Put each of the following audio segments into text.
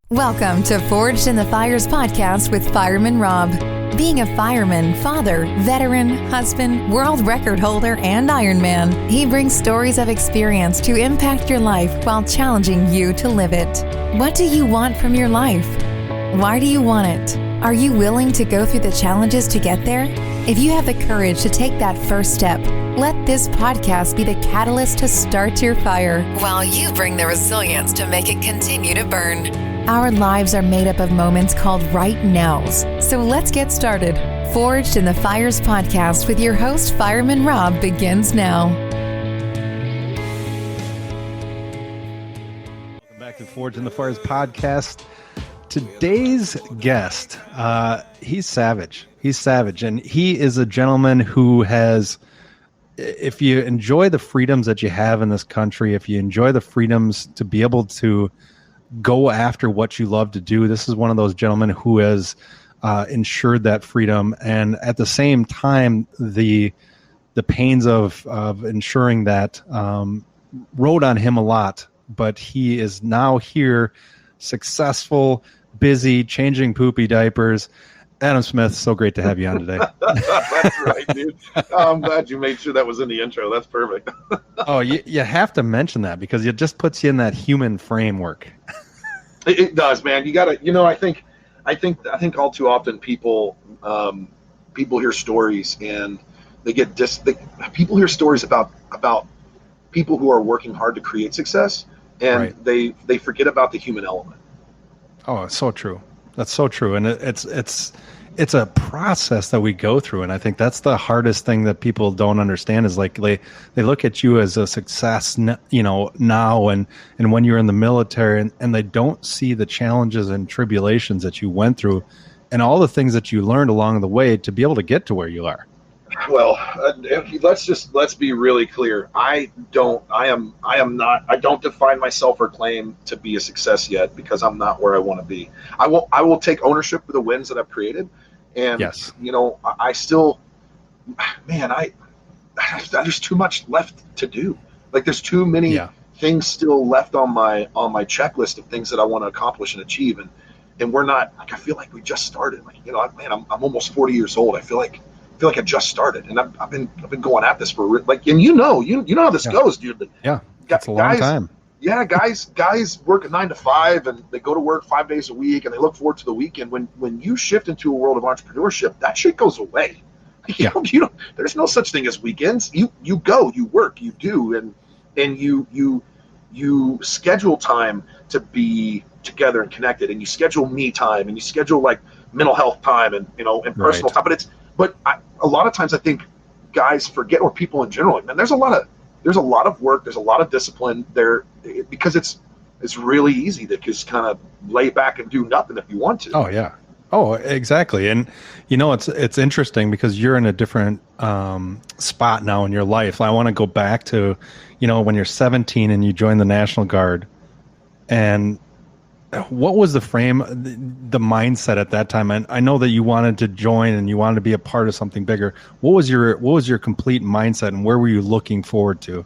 Welcome to Forged in the Fires podcast with Fireman Rob. Being a fireman, father, veteran, husband, world record holder, and Ironman, he brings stories of experience to impact your life while challenging you to live it. What do you want from your life? Why do you want it? Are you willing to go through the challenges to get there? If you have the courage to take that first step, let this podcast be the catalyst to start your fire while you bring the resilience to make it continue to burn. Our lives are made up of moments called right nows. So let's get started. Forged in the Fires podcast with your host, Fireman Rob, begins now. Welcome back to Forged in the Fires podcast. Today's guest, he's savage. He's savage. And he is a gentleman who has, if you enjoy the freedoms that you have in this country, if you enjoy the freedoms to be able to go after what you love to do, this is one of those gentlemen who has ensured that freedom, and at the same time the pains of ensuring that rode on him a lot, but he is now here, successful, busy, changing poopy diapers. Adam Smith, so great to have you on today. That's right, dude. I'm glad you made sure that was in the intro. That's perfect. Oh, you have to mention that because it just puts you in that human framework. It does, man. You gotta, I think all too often people hear stories and they get people hear stories about people who are working hard to create success, and right. they forget about the human element. Oh, it's so true. That's so true. And it's a process that we go through. And I think that's the hardest thing that people don't understand is like they look at you as a success, now and when you're in the military, and they don't see the challenges and tribulations that you went through and all the things that you learned along the way to be able to get to where you are. Well, let's be really clear. I don't define myself or claim to be a success yet because I'm not where I want to be. I will take ownership of the wins that I've created. And, yes. I still, man, there's too much left to do. Like there's too many things still left on my checklist of things that I want to accomplish and achieve. And we're not, like, I feel like we just started. Like, I'm almost 40 years old. I feel like I just started, and I've been going at this for like, and you know how this goes, dude. Yeah, it's a long time. Yeah, guys work at 9 to 5, and they go to work 5 days a week, and they look forward to the weekend. When you shift into a world of entrepreneurship, that shit goes away. You don't. There's no such thing as weekends. You go, you work, you do, and you schedule time to be together and connected, and you schedule me time, and you schedule like mental health time, and and personal time. But a lot of times I think guys forget, or people in general, man, there's a lot of work, there's a lot of discipline there, because it's really easy to just kind of lay back and do nothing if you want to. Oh yeah. Oh, exactly. And it's interesting because you're in a different spot now in your life. I want to go back to, when you're 17 and you join the National Guard, and what was the mindset at that time? And I know that you wanted to join and you wanted to be a part of something bigger. What was your complete mindset, and where were you looking forward to?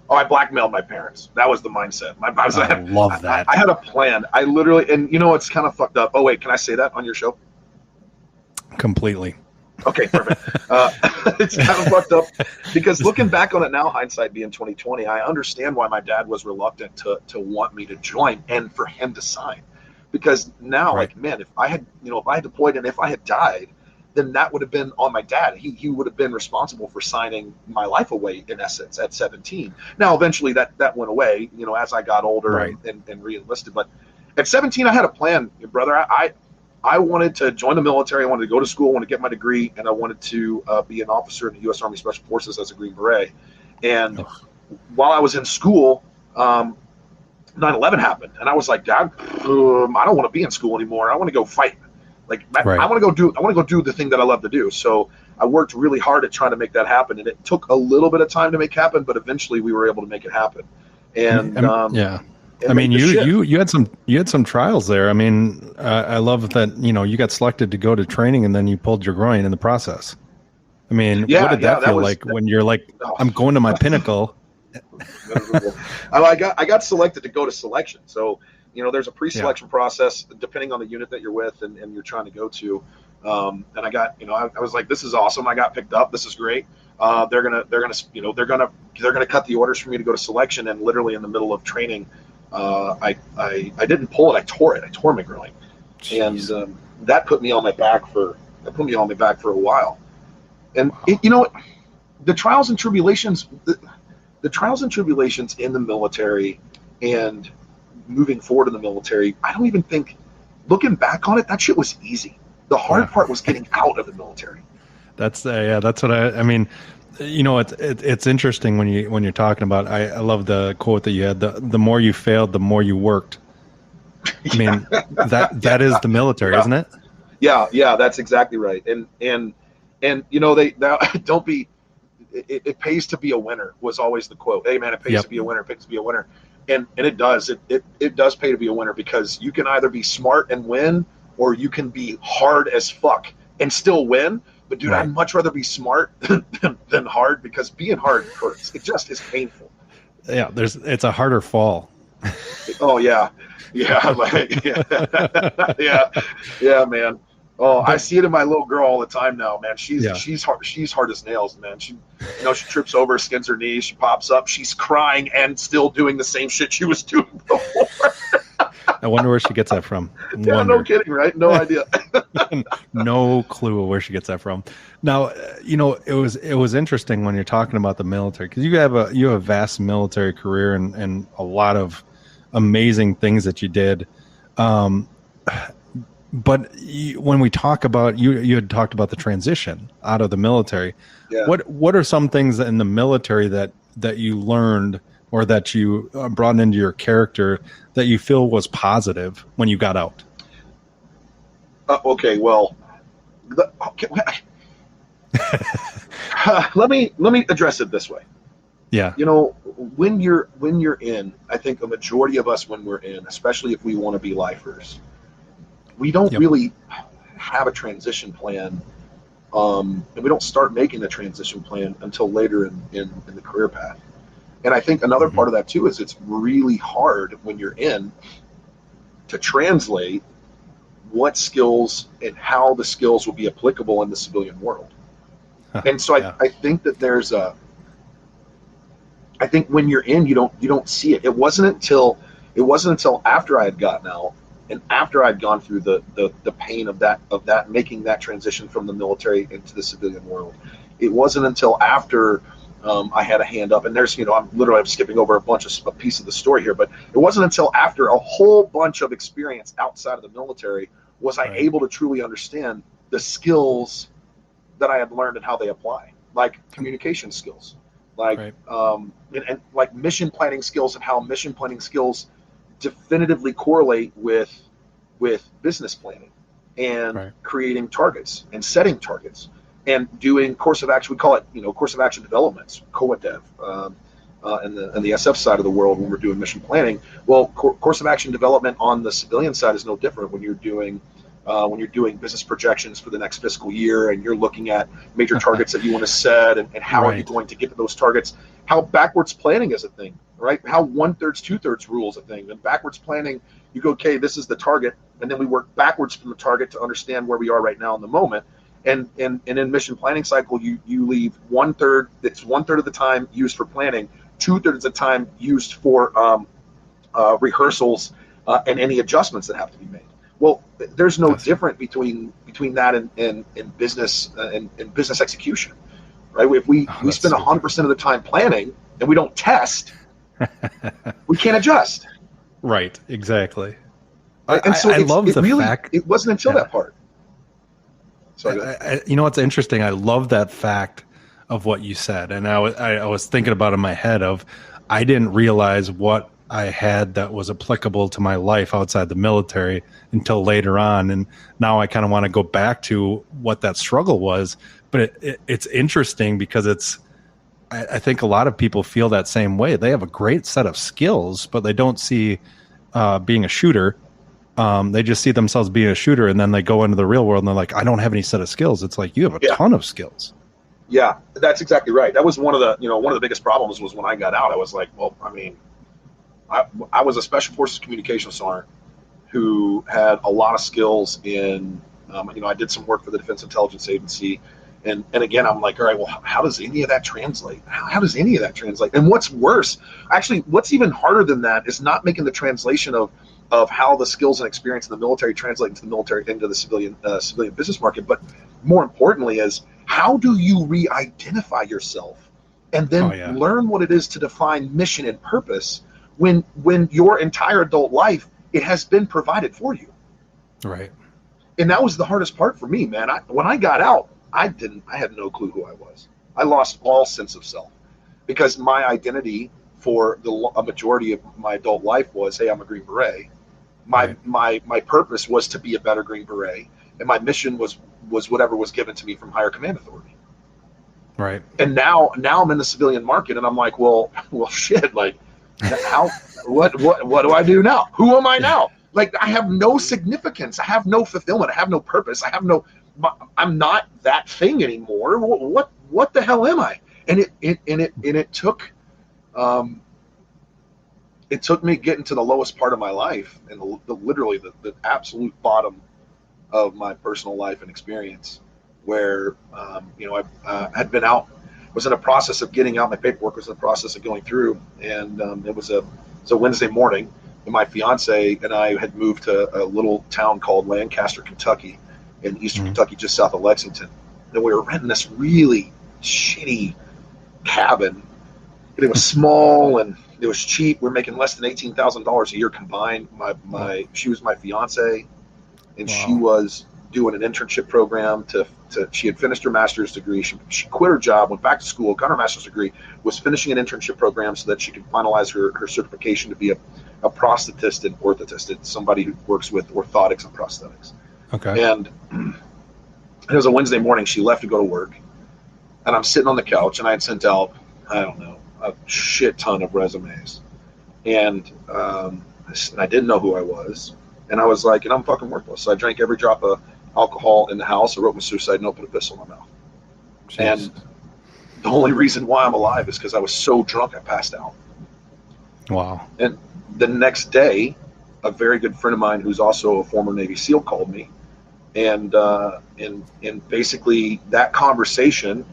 Oh, I blackmailed my parents. That was the mindset. I love that. I had a plan. I literally, and it's kind of fucked up. Oh wait, can I say that on your show? Completely. Okay, perfect. It's kind of fucked up because looking back on it now, hindsight being 2020, I understand why my dad was reluctant to want me to join and for him to sign, because now, like, man, if I had deployed and if I had died, then that would have been on my dad. He would have been responsible for signing my life away, in essence, at 17. Now, eventually that went away, as I got older and re-enlisted. But at 17, I had a plan, brother. I wanted to join the military. I wanted to go to school. I wanted to get my degree, and I wanted to be an officer in the U.S. Army Special Forces as a Green Beret. And while I was in school, 9/11 happened, and I was like, Dad, I don't want to be in school anymore. I want to go fight. Like, I want to go do the thing that I love to do. So I worked really hard at trying to make that happen, and it took a little bit of time to make happen, but eventually we were able to make it happen. And I mean, you had some trials there. I mean, I love that, you got selected to go to training and then you pulled your groin in the process. I mean, what did that feel like when you're like, I'm going to my pinnacle? I got selected to go to selection. So there's a pre-selection process depending on the unit that you're with and you're trying to go to. And I got, I was like, this is awesome. I got picked up. This is great. They're gonna cut the orders for me to go to selection. And literally in the middle of training, I didn't pull it. I tore it. I tore my groin. Jeez. And that put me on my back for a while. And wow. The trials and tribulations, the trials and tribulations in the military and moving forward in the military, I don't even think, looking back on it, that shit was easy. The hard part was getting out of the military. That's what I mean. It's interesting when you're talking about. I love the quote that you had. The more you failed, the more you worked. I mean, that is the military, isn't it? Yeah, that's exactly right. And don't be. It pays to be a winner was always the quote. Hey man, it pays to be a winner. It pays to be a winner. And it does. It does pay to be a winner, because you can either be smart and win, or you can be hard as fuck and still win. But dude, right. I'd much rather be smart than hard, because being hard hurts. It just is painful. Yeah, it's a harder fall. Oh yeah, yeah, yeah, man. Oh, I see it in my little girl all the time now, man. She's hard as nails, man. She trips over, skins her knee, she pops up, she's crying and still doing the same shit she was doing before. I wonder where she gets that from. Yeah, no kidding, right? No idea. No clue where she gets that from. Now, it was interesting when you're talking about the military, because you have a vast military career and a lot of amazing things that you did. But when we talk about you had talked about the transition out of the military. Yeah. What are some things in the military that you learned or that you brought into your character that you feel was positive when you got out? Okay, well, let me address it this way. Yeah. When you're in, I think a majority of us, when we're in, especially if we want to be lifers, we don't really have a transition plan, and we don't start making the transition plan until later in the career path. And I think another part of that too is it's really hard when you're in to translate what skills and how the skills will be applicable in the civilian world. And so I think that I think when you're in, you don't see it. It wasn't until after I had gotten out and after I'd gone through the pain of that making that transition from the military into the civilian world. It wasn't until after I had a hand up, and there's, I'm skipping over a piece of the story here, but it wasn't until after a whole bunch of experience outside of the military was I able to truly understand the skills that I had learned and how they apply, like communication skills, like and like mission planning skills, and how mission planning skills definitively correlate with business planning and creating targets and setting targets and doing course of action. We call it, course of action developments, COA-Dev, and the SF side of the world when we're doing mission planning. Well, course of action development on the civilian side is no different when you're doing business projections for the next fiscal year, and you're looking at major targets that you want to set, and how are you going to get to those targets, how backwards planning is a thing, right? How 1/3, 2/3 rule is a thing. And backwards planning, you go, okay, this is the target, and then we work backwards from the target to understand where we are right now in the moment. And in mission planning cycle, you leave 1/3. It's 1/3 of the time used for planning, 2/3 of the time used for rehearsals and any adjustments that have to be made. Well, there's no difference between that and business and business execution, right? If we spend 100% of the time planning and we don't test, we can't adjust. Right. Exactly. And so I love the fact it wasn't until that part. What's interesting? I love that fact of what you said, and I was thinking about it in my head of I didn't realize what I had that was applicable to my life outside the military until later on, and now I kind of want to go back to what that struggle was. But it's interesting because I think a lot of people feel that same way. They have a great set of skills, but they don't see being a shooter. They just see themselves being a shooter, and then they go into the real world and they're like, I don't have any set of skills. It's like, you have a ton of skills. Yeah, that's exactly right. That was one of the biggest problems was when I got out. I was like, well, I mean, I was a special forces communications sergeant who had a lot of skills in, I did some work for the Defense Intelligence Agency. And again, I'm like, all right, well, how does any of that translate? How does any of that translate? And what's worse, actually, what's even harder than that is not making the translation of how the skills and experience in the military translate into the civilian business market. But more importantly is, how do you re-identify yourself and then learn what it is to define mission and purpose when your entire adult life, it has been provided for you. Right. And that was the hardest part for me, man. When I got out, I had no clue who I was. I lost all sense of self because my identity for a majority of my adult life was, hey, I'm a Green Beret. My purpose was to be a better Green Beret, and my mission was whatever was given to me from higher command authority. Right. And now I'm in the civilian market, and I'm like, well, shit. Like, what do I do now? Who am I now? Like, I have no significance. I have no fulfillment. I have no purpose. I'm not that thing anymore. What the hell am I? And it took me getting to the lowest part of my life and literally the absolute bottom of my personal life and experience, where I had been out, was in a process of getting out. My paperwork was in the process of going through, and it was a Wednesday morning, and my fiance and I had moved to a little town called Lancaster, Kentucky, in eastern Kentucky, just south of Lexington. And we were renting this really shitty cabin. It was small and it was cheap. We were making less than $18,000 a year combined. She was my fiance, and she was doing an internship program she had finished her master's degree. She quit her job, went back to school, got her master's degree, was finishing an internship program so that she could finalize her certification to be a prosthetist and orthotist. It's somebody who works with orthotics and prosthetics. Okay. And it was a Wednesday morning. She left to go to work, and I'm sitting on the couch, and I had sent out, I don't know, a shit ton of resumes. And I didn't know who I was. And I was like, and I'm fucking worthless. So I drank every drop of alcohol in the house. I wrote my suicide note, put a pistol in my mouth. Jeez. And the only reason why I'm alive is because I was so drunk I passed out. Wow. And the next day, a very good friend of mine who's also a former Navy SEAL called me. And basically that conversation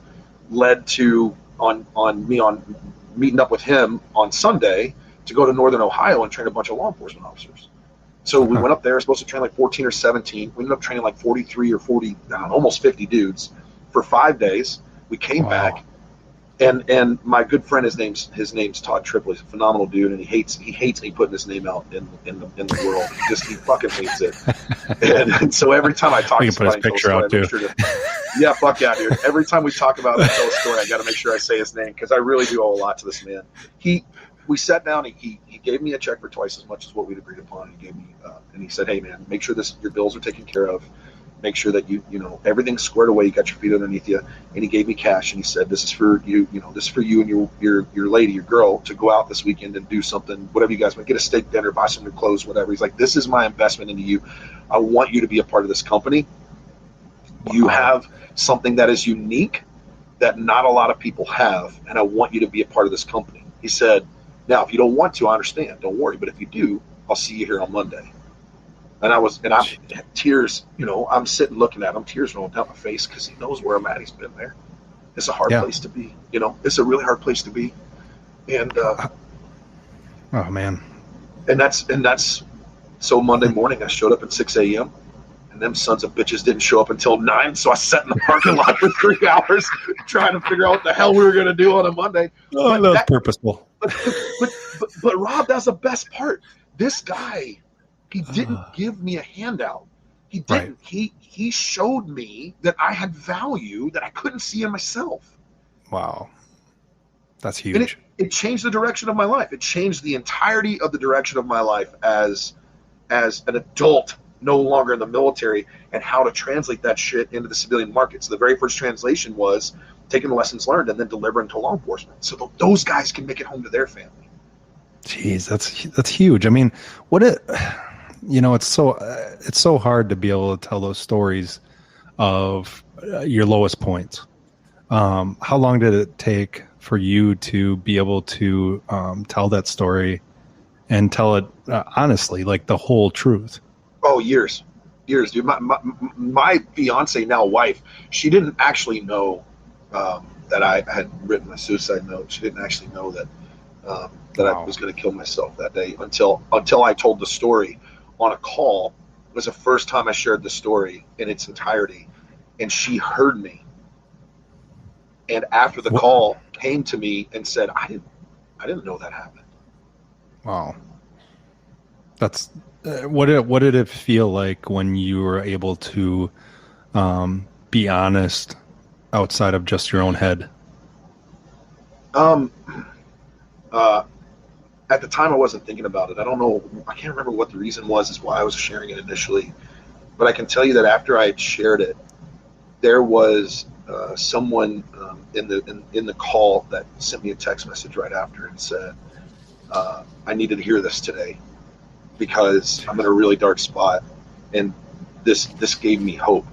led to on meeting up with him on Sunday to go to Northern Ohio and train a bunch of law enforcement officers. So we went up there, supposed to train like 14 or 17. We ended up training like 43 or 40, almost 50 dudes for 5 days. We came back, and my good friend, his name's Todd Triple. He's a phenomenal dude, and he hates me putting his name out in the world. He fucking hates it. And so every time I talk to somebody, put his picture out too. Yeah, fuck yeah, dude. Every time we talk about and tell a story, I got to make sure I say his name because I really do owe a lot to this man. We sat down. He gave me a check for twice as much as what we'd agreed upon. He gave me and he said, "Hey man, make sure your bills are taken care of. Make sure that you know everything's squared away. You got your feet underneath you." And he gave me cash and he said, "This is for you. This is for you and your lady, your girl, to go out this weekend and do something. Whatever you guys want. Get a steak dinner, buy some new clothes, whatever." He's like, "This is my investment into you. I want you to be a part of this company. Wow. You have something that is unique that not a lot of people have, and I want you to be a part of this company." He said, "Now, if you don't want to, I understand. Don't worry. But if you do, I'll see you here on Monday." And I'm tears, I'm sitting looking at him, tears rolling down my face because he knows where I'm at. He's been there. It's a hard place to be. It's a really hard place to be. And oh man. And that's so Monday morning I showed up at 6 a.m. and them sons of bitches didn't show up until 9. So I sat in the parking lot for 3 hours trying to figure out what the hell we were going to do on a Monday. Oh, that was purposeful. But Rob, that's the best part. This guy, he didn't give me a handout. He didn't. Right. He showed me that I had value that I couldn't see in myself. Wow. That's huge. And it changed the direction of my life. It changed the entirety of the direction of my life as an adult, no longer in the military, and how to translate that shit into the civilian market. So the very first translation was taking the lessons learned and then delivering to law enforcement. So those guys can make it home to their family. Jeez, that's huge. I mean, it's so hard to be able to tell those stories of your lowest points. How long did it take for you to be able to tell that story and tell it honestly, like the whole truth? Oh, years, dude. My fiance, now wife, she didn't actually know that I had written a suicide note. She didn't actually know that I Wow. was going to kill myself that day until I told the story on a call. It was the first time I shared the story in its entirety, and she heard me. And after the What? call, came to me and said, I didn't know that happened." Wow. That's what did it feel like when you were able to be honest outside of just your own head? Um, uh, at the time, I wasn't thinking about it. I don't know. I can't remember what the reason was as why I was sharing it initially. But I can tell you that after I had shared it, there was someone in the call that sent me a text message right after and said, "I needed to hear this today because I'm in a really dark spot, and this gave me hope."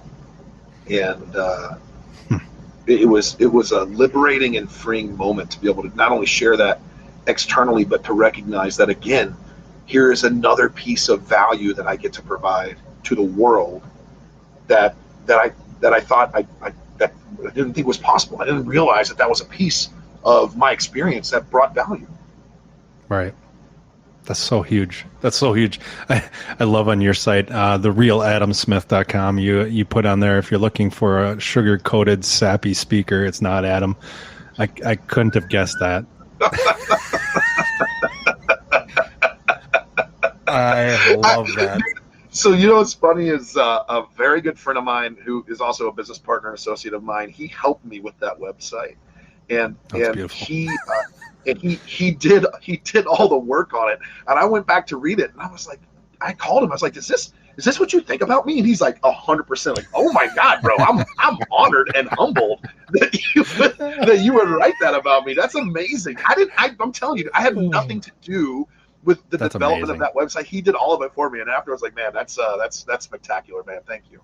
And it was a liberating and freeing moment to be able to not only share that externally, but to recognize that, again, here is another piece of value that I get to provide to the world that I thought that I didn't think was possible. I didn't realize that was a piece of my experience that brought value. Right. That's so huge. That's so huge. I love on your site, therealadamsmith.com. You put on there, if you're looking for a sugar-coated, sappy speaker, it's not Adam. I couldn't have guessed that. I love that. So, what's funny is a very good friend of mine who is also a business partner and associate of mine, he helped me with that website. And That's beautiful. he did all the work on it. And I went back to read it, and I was like, I called him. I was like, is this what you think about me? And he's like, 100%. Like, oh my God, bro, I'm honored and humbled that you would write that about me. That's amazing. I'm telling you, I had nothing to do with the development of that website. He did all of it for me. And after I was like, man, that's spectacular, man. Thank you.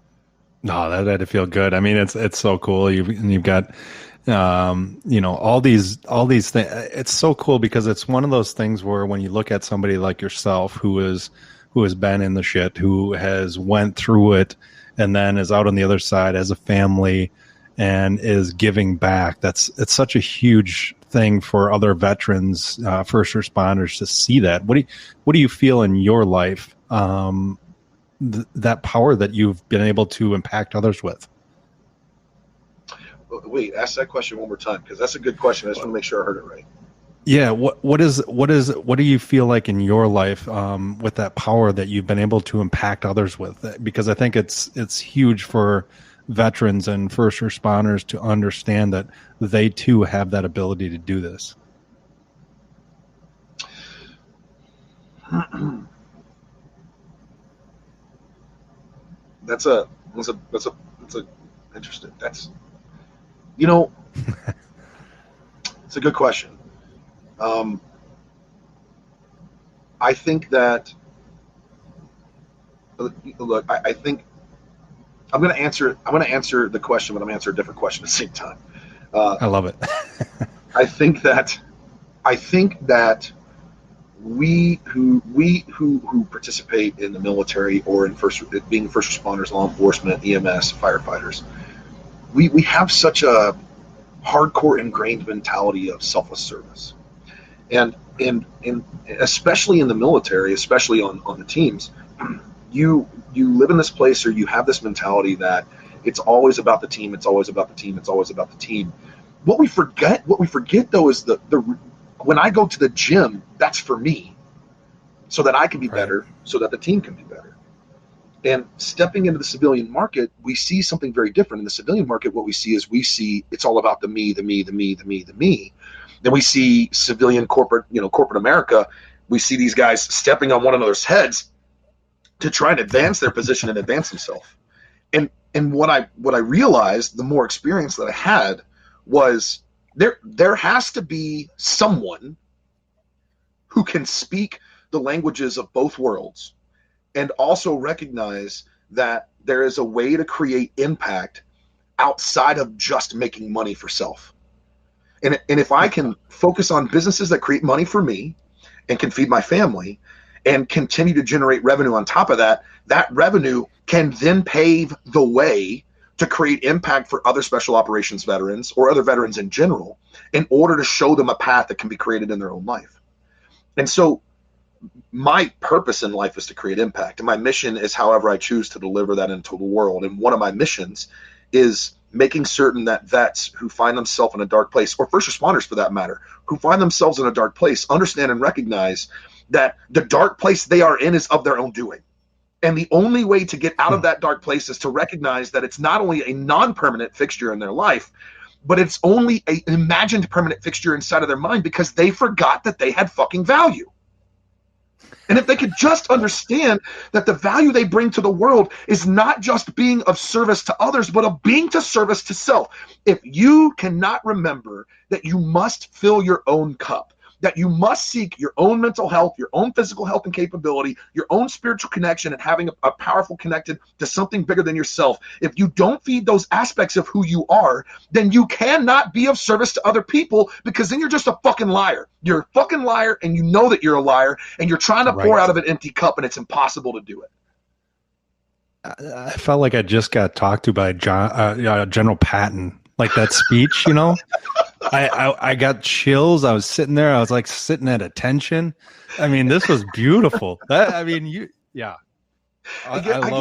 No, that had to feel good. I mean, it's so cool. You've got, all these things. It's so cool because it's one of those things where when you look at somebody like yourself who has been in the shit, who has went through it, and then is out on the other side as a family and is giving back. It's such a huge thing for other veterans, first responders to see that. What do you feel in your life? That power that you've been able to impact others with? Wait, ask that question one more time, because that's a good question. I just want to make sure I heard it right. Yeah. What do you feel like in your life with that power that you've been able to impact others with? Because I think it's huge for veterans and first responders to understand that they too have that ability to do this. That's interesting. It's a good question. I think that, look, I think I'm going to answer the question, but I'm going to answer a different question at the same time. I love it. I think that we who participate in the military or in being first responders, law enforcement, EMS, firefighters, we have such a hardcore ingrained mentality of selfless service, and especially in the military, especially on the teams, you live in this place, or you have this mentality that it's always about the team, it's always about the team, it's always about the team. What we forget though is the when I go to the gym, that's for me, so that I can be better, so that the team can be better. And stepping into the civilian market, we see something very different. In the civilian market, what we see it's all about the me, the me, the me, the me, the me. Then we see civilian corporate America. We see these guys stepping on one another's heads to try and advance their position and advance themselves. And what I realized, the more experience that I had, was there has to be someone who can speak the languages of both worlds, and also recognize that there is a way to create impact outside of just making money for self. And if I can focus on businesses that create money for me, and can feed my family and continue to generate revenue on top of that, that revenue can then pave the way to create impact for other special operations veterans or other veterans in general in order to show them a path that can be created in their own life. And so my purpose in life is to create impact, and my mission is however I choose to deliver that into the world. And one of my missions is making certain that vets who find themselves in a dark place, or first responders for that matter, who find themselves in a dark place, understand and recognize that the dark place they are in is of their own doing. And the only way to get out of that dark place is to recognize that it's not only a non-permanent fixture in their life, but it's only an imagined permanent fixture inside of their mind because they forgot that they had fucking value. And if they could just understand that the value they bring to the world is not just being of service to others, but of being to service to self. If you cannot remember that you must fill your own cup, that you must seek your own mental health, your own physical health and capability, your own spiritual connection, and having a powerful connected to something bigger than yourself. If you don't feed those aspects of who you are, then you cannot be of service to other people, because then you're just a fucking liar. You're a fucking liar, and you know that you're a liar, and you're trying to pour out of an empty cup, and it's impossible to do it. I felt like I just got talked to by General Patton, like that speech, you know? I got chills. I was sitting there. I was like sitting at attention. I mean, this was beautiful. I get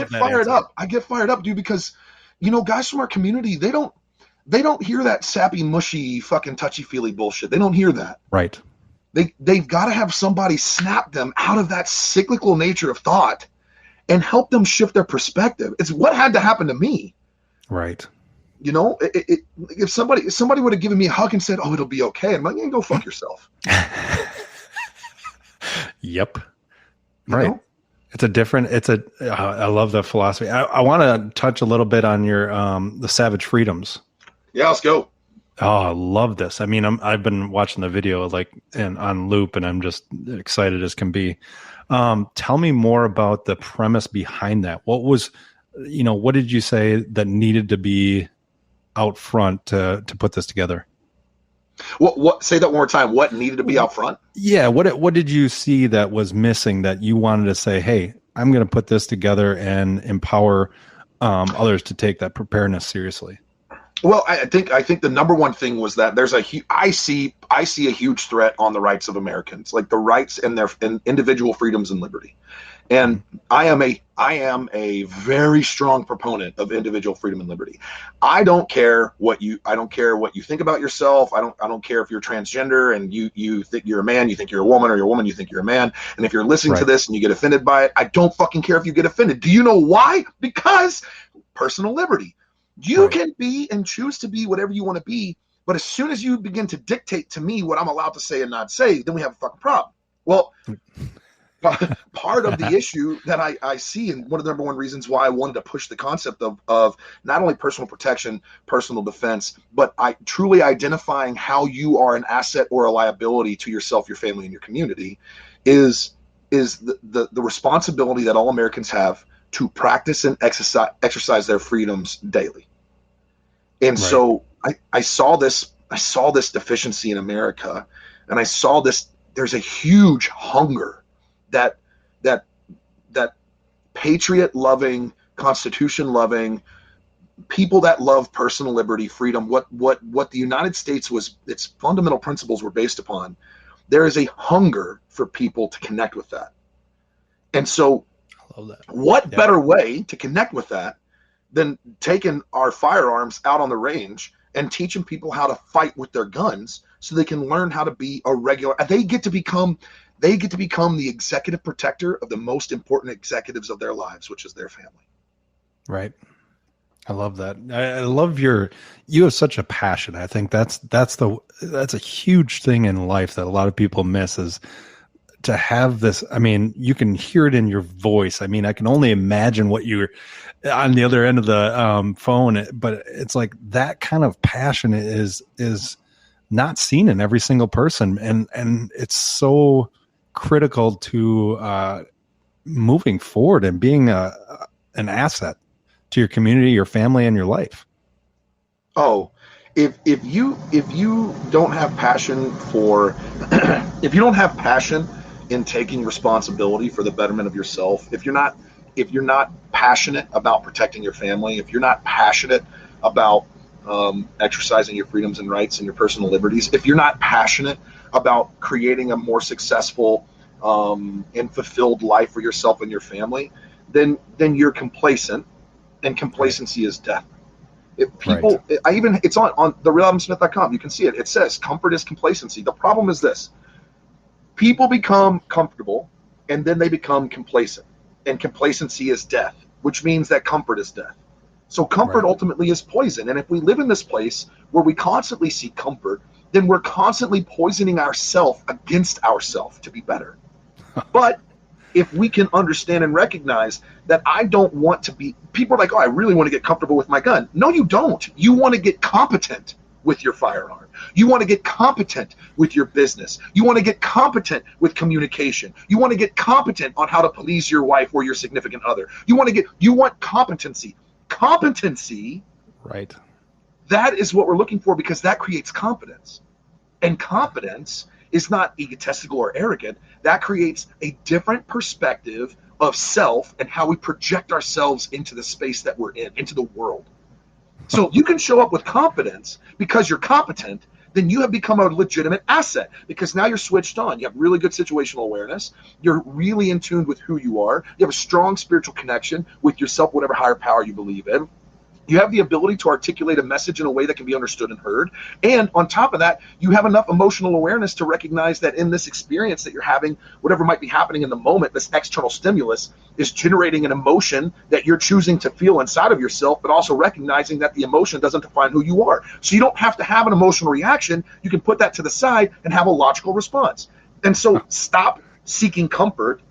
fired up. I get fired up, dude, because, you know, guys from our community, they don't hear that sappy, mushy, fucking touchy-feely bullshit. They don't hear that. Right. They've got to have somebody snap them out of that cyclical nature of thought and help them shift their perspective. It's what had to happen to me. Right. You know, if somebody would have given me a hug and said, "Oh, it'll be okay," I'm like, "Yeah, go fuck yourself." Yep. You right. know? I love the philosophy. I want to touch a little bit on your the Savage Freedoms. Yeah, let's go. Oh, I love this. I mean, I've been watching the video on loop, and I'm just excited as can be. Tell me more about the premise behind that. What did you say that needed to be out front to put this together? What? Say that one more time. What needed to be out front? Yeah. What did you see that was missing that you wanted to say, hey, I'm going to put this together and empower others to take that preparedness seriously? Well, I think the number one thing was that there's I see a huge threat on the rights of Americans, like the rights and their individual freedoms and liberty. And I am a very strong proponent of individual freedom and liberty. I don't care what you think about yourself. I don't care if you're transgender and you think you're a man, you think you're a woman, or you're a woman, you think you're a man. And if you're listening to this and you get offended by it, I don't fucking care if you get offended. Do you know why? Because personal liberty. You can be and choose to be whatever you want to be, but as soon as you begin to dictate to me what I'm allowed to say and not say, then we have a fucking problem. Well, part of the issue that I see, and one of the number one reasons why I wanted to push the concept of not only personal protection, personal defense, but truly identifying how you are an asset or a liability to yourself, your family, and your community is the responsibility that all Americans have to practice and exercise their freedoms daily. And so I saw this deficiency in America, and I saw there's a huge hunger that patriot loving, constitution loving people that love personal liberty, freedom, what the United States its fundamental principles were based upon. There is a hunger for people to connect with that. And so I love that. What better way to connect with that than taking our firearms out on the range and teaching people how to fight with their guns so they can learn how to be they get to become the executive protector of the most important executives of their lives, which is their family. Right. I love that. I love you have such a passion. I think that's a huge thing in life that a lot of people miss, is to have this. I mean, you can hear it in your voice. I mean, I can only imagine what you're on the other end of the phone, but it's like that kind of passion is not seen in every single person. And it's so critical to moving forward and being an asset to your community, your family, and your life. Oh, if you don't have passion for if you don't have passion in taking responsibility for the betterment of yourself, if you're not passionate about protecting your family, if you're not passionate about exercising your freedoms and rights and your personal liberties, if you're not passionate about creating a more successful and fulfilled life for yourself and your family, then you're complacent, and complacency is death. If people, it's on therealadamsmith.com. You can see it. It says comfort is complacency. The problem is this: people become comfortable and then they become complacent, and complacency is death, which means that comfort is death. So comfort ultimately is poison. And if we live in this place where we constantly seek comfort, then we're constantly poisoning ourselves against ourselves to be better. But if we can understand and recognize that I don't want to be, people are like, oh, I really want to get comfortable with my gun. No, you don't. You want to get competent with your firearm. You want to get competent with your business. You want to get competent with communication. You want to get competent on how to please your wife or your significant other. You want competency. Competency, right? That is what we're looking for, because that creates competence. And competence is not egotistical or arrogant. That creates a different perspective of self and how we project ourselves into the space that we're in, into the world. So you can show up with competence because you're competent, then you have become a legitimate asset, because now you're switched on. You have really good situational awareness. You're really in tune with who you are. You have a strong spiritual connection with yourself, whatever higher power you believe in. You have the ability to articulate a message in a way that can be understood and heard. And on top of that, you have enough emotional awareness to recognize that in this experience that you're having, whatever might be happening in the moment, this external stimulus is generating an emotion that you're choosing to feel inside of yourself, but also recognizing that the emotion doesn't define who you are. So you don't have to have an emotional reaction. You can put that to the side and have a logical response. And so stop seeking comfort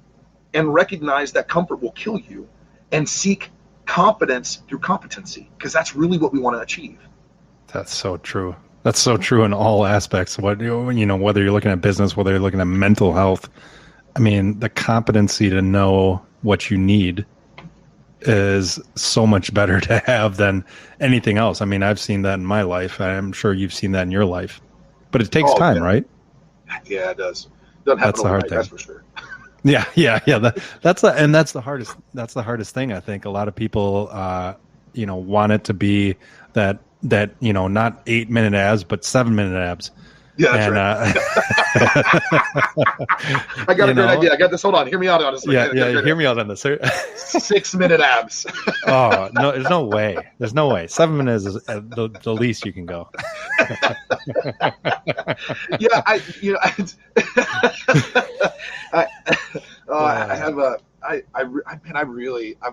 and recognize that comfort will kill you, and seek competence through competency, because that's really what we want to achieve. That's so true. That's so true in all aspects. Whether you're looking at business, whether you're looking at mental health, I mean, the competency to know what you need is so much better to have than anything else. I mean, I've seen that in my life. I'm sure you've seen that in your life, but it takes time, right? Yeah, it does. Doesn't happen that's the hard thing. That's for sure. Yeah. That's the hardest thing. I think a lot of people, want it to be that not 8-minute abs, but 7-minute abs. Yeah, that's right. I got a great idea. I got this. Hold on. Hear me out on this. Hear me out on this. 6-minute abs. Oh, no, there's no way. There's no way. 7 minutes is the least you can go. Yeah, I've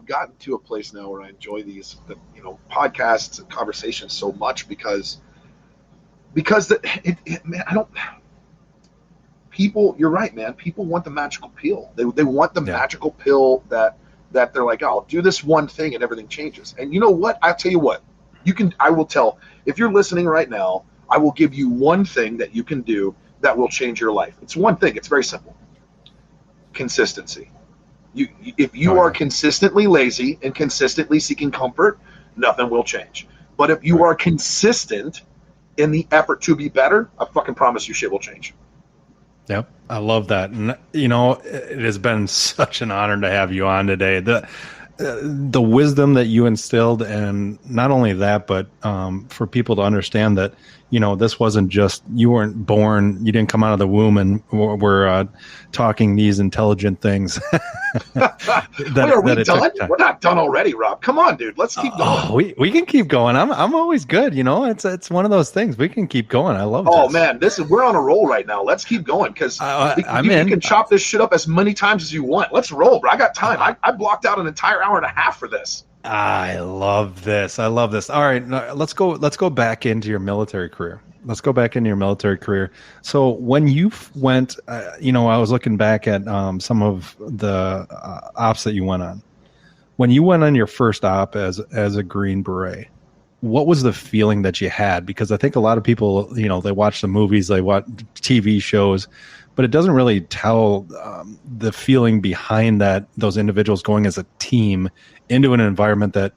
gotten to a place now where I enjoy these, podcasts and conversations so much because people, you're right, man. People want the magical pill. They want the magical pill that they're like, oh, I'll do this one thing and everything changes. And you know what? I'll tell you what, if you're listening right now, I will give you one thing that you can do that will change your life. It's one thing. It's very simple. Consistency. If you are consistently lazy and consistently seeking comfort, nothing will change. But if you are consistent in the effort to be better, I fucking promise you shit will change. Yep. I love that. And, it has been such an honor to have you on today. The wisdom that you instilled, and not only that, but for people to understand that, this wasn't just, you weren't born, you didn't come out of the womb and we're talking these intelligent things. Wait, are we done? We're not done already, Rob. Come on, dude. Let's keep going. Oh, we can keep going. I'm always good. It's one of those things. We can keep going. I love this. Oh man, we're on a roll right now. Let's keep going, because you can chop this shit up as many times as you want. Let's roll, bro. I got time. I blocked out an entire hour and a half for this. I love this. All right, let's go back into your military career. So when you went, I was looking back at some of the ops that you went on. When you went on your first op as a Green Beret, what was the feeling that you had? Because I think a lot of people, they watch the movies, they watch TV shows, but it doesn't really tell the feeling behind those individuals going as a team into an environment that,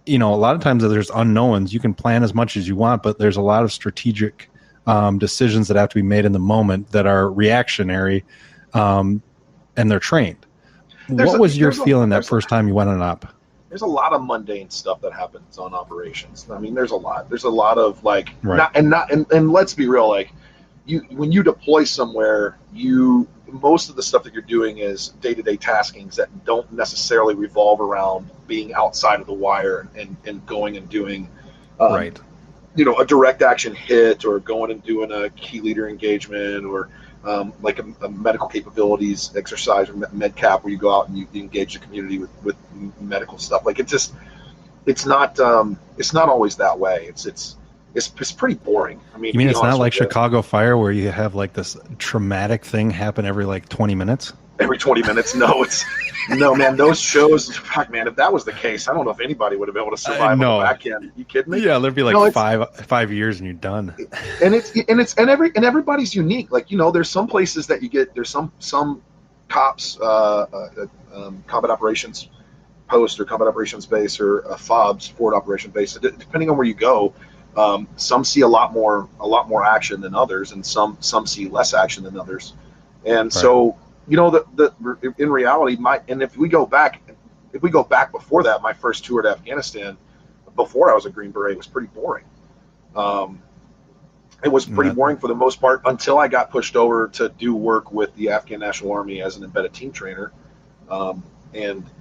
a lot of times there's unknowns. You can plan as much as you want, but there's a lot of strategic decisions that have to be made in the moment that are reactionary. and they're trained. There's What a- was your there's a- feeling that there's a- first time you went on op? There's a lot of mundane stuff that happens on operations. I mean, there's a lot of like, Right. and let's be real, like when you deploy somewhere, most of the stuff that you're doing is day-to-day taskings that don't necessarily revolve around being outside of the wire and going and doing, Right. a direct action hit, or going and doing a key leader engagement, or like a medical capabilities exercise, or med cap, where you go out and you engage the community with medical stuff. Like it's not always that way. It's pretty boring. I mean, You mean to be it's not honest like with you, Chicago Fire where you have like this traumatic thing happen every like 20 minutes? every 20 minutes? No, man. Those shows, fuck, man. If that was the case, I don't know if anybody would have been able to survive no. on the back end. You kidding me? Yeah, there'd be like No, it's- 5 years and you're done. And everybody's unique. Like, there's some places that there's some cops, combat operations post or combat operations base, or FOBs, forward operation base. Depending on where you go, some see a lot more action than others, and some see less action than others. And so, in reality, if we go back before that, my first tour to Afghanistan, before I was a Green Beret, was pretty boring. It was pretty boring for the most part until I got pushed over to do work with the Afghan National Army as an embedded team trainer, and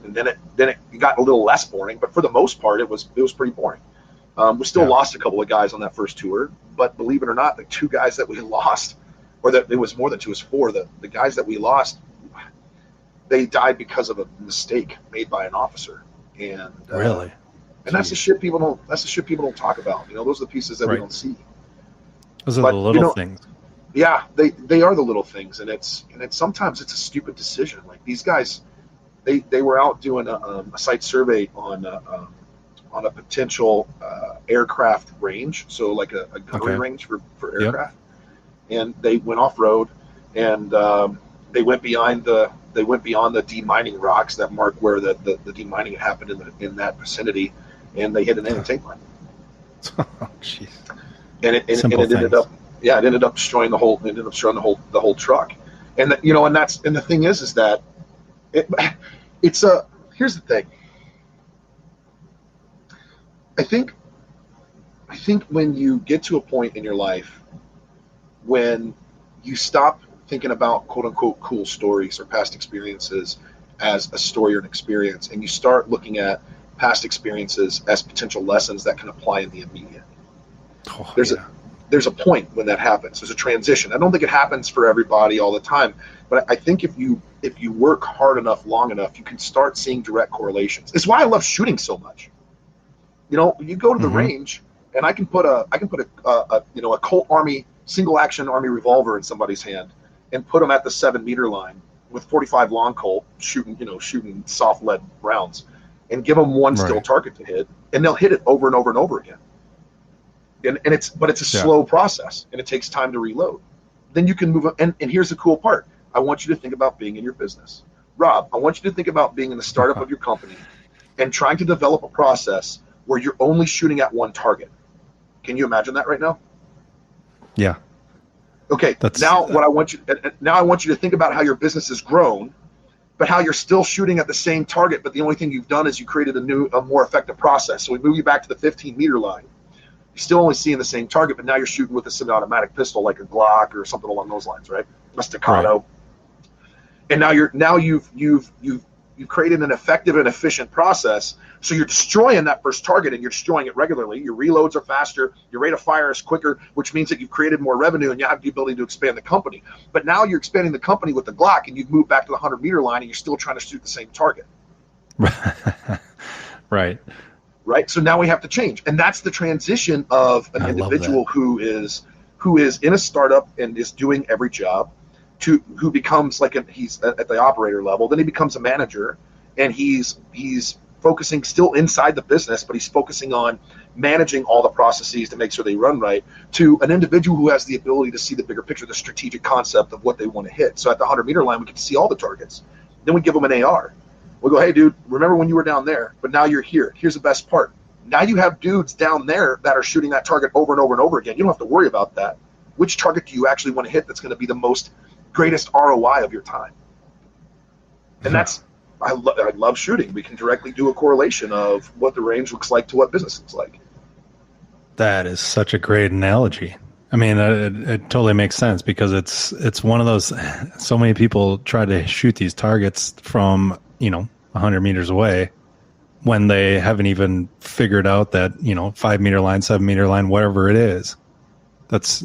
then it got a little less boring. But for the most part, it was pretty boring. We still lost a couple of guys on that first tour, but believe it or not, the two guys that we lost, or that it was more than two, it was four. The guys that we lost, they died because of a mistake made by an officer. And Really? and that's the shit people don't talk about. Those are the pieces that we don't see. Those are the little things. Yeah, they are the little things, and it's sometimes it's a stupid decision. Like these guys, they were out doing a site survey on a potential aircraft range, so like a gunnery range for aircraft, and they went off road, and they went beyond the demining rocks that mark where the demining happened in that vicinity, and they hit an anti-tank mine. Oh, jeez. And it ended up destroying the whole. Ended up destroying the whole truck, and the thing is that here's the thing. I think when you get to a point in your life when you stop thinking about quote unquote cool stories or past experiences as a story or an experience, and you start looking at past experiences as potential lessons that can apply in the immediate. There's a point when that happens. There's a transition. I don't think it happens for everybody all the time, but I think if you work hard enough, long enough, you can start seeing direct correlations. It's why I love shooting so much. You go to the range, and I can put a Colt Army single action Army revolver in somebody's hand, and put them at the 7-meter line with 45 long Colt shooting soft lead rounds, and give them one still target to hit, and they'll hit it over and over and over again. And it's a slow process, and it takes time to reload. Then you can move on. And here's the cool part. I want you to think about being in your business. Rob, I want you to think about being in the startup of your company and trying to develop a process where you're only shooting at one target. Can you imagine that right now? Yeah. Okay. Now I want you to think about how your business has grown, but how you're still shooting at the same target, but the only thing you've done is you created a more effective process. So we move you back to the 15-meter line. You're still only seeing the same target, but now you're shooting with a semi-automatic pistol like a Glock or something along those lines, right? A staccato. Right. And now you've created an effective and efficient process. So you're destroying that first target, and you're destroying it regularly. Your reloads are faster. Your rate of fire is quicker, which means that you've created more revenue and you have the ability to expand the company. But now you're expanding the company with the Glock, and you've moved back to the 100-meter line, and you're still trying to shoot the same target. Right. Right. So now we have to change. And that's the transition of an individual who is in a startup and is doing every job to who becomes he's at the operator level. Then he becomes a manager, and he's focusing still inside the business, but he's focusing on managing all the processes to make sure they run right, to an individual who has the ability to see the bigger picture, the strategic concept of what they want to hit. So at the 100-meter line, we can see all the targets. Then we give them an AR. We'll go, hey, dude, remember when you were down there, but now you're here. Here's the best part. Now you have dudes down there that are shooting that target over and over and over again. You don't have to worry about that. Which target do you actually want to hit that's going to be the greatest ROI of your time? And that's, I love shooting. We can directly do a correlation of what the range looks like to what business looks like. That is such a great analogy. I mean, it totally makes sense because it's one of those. So many people try to shoot these targets from 100 meters away when they haven't even figured out that 5 meter line, 7 meter line, whatever it is. That's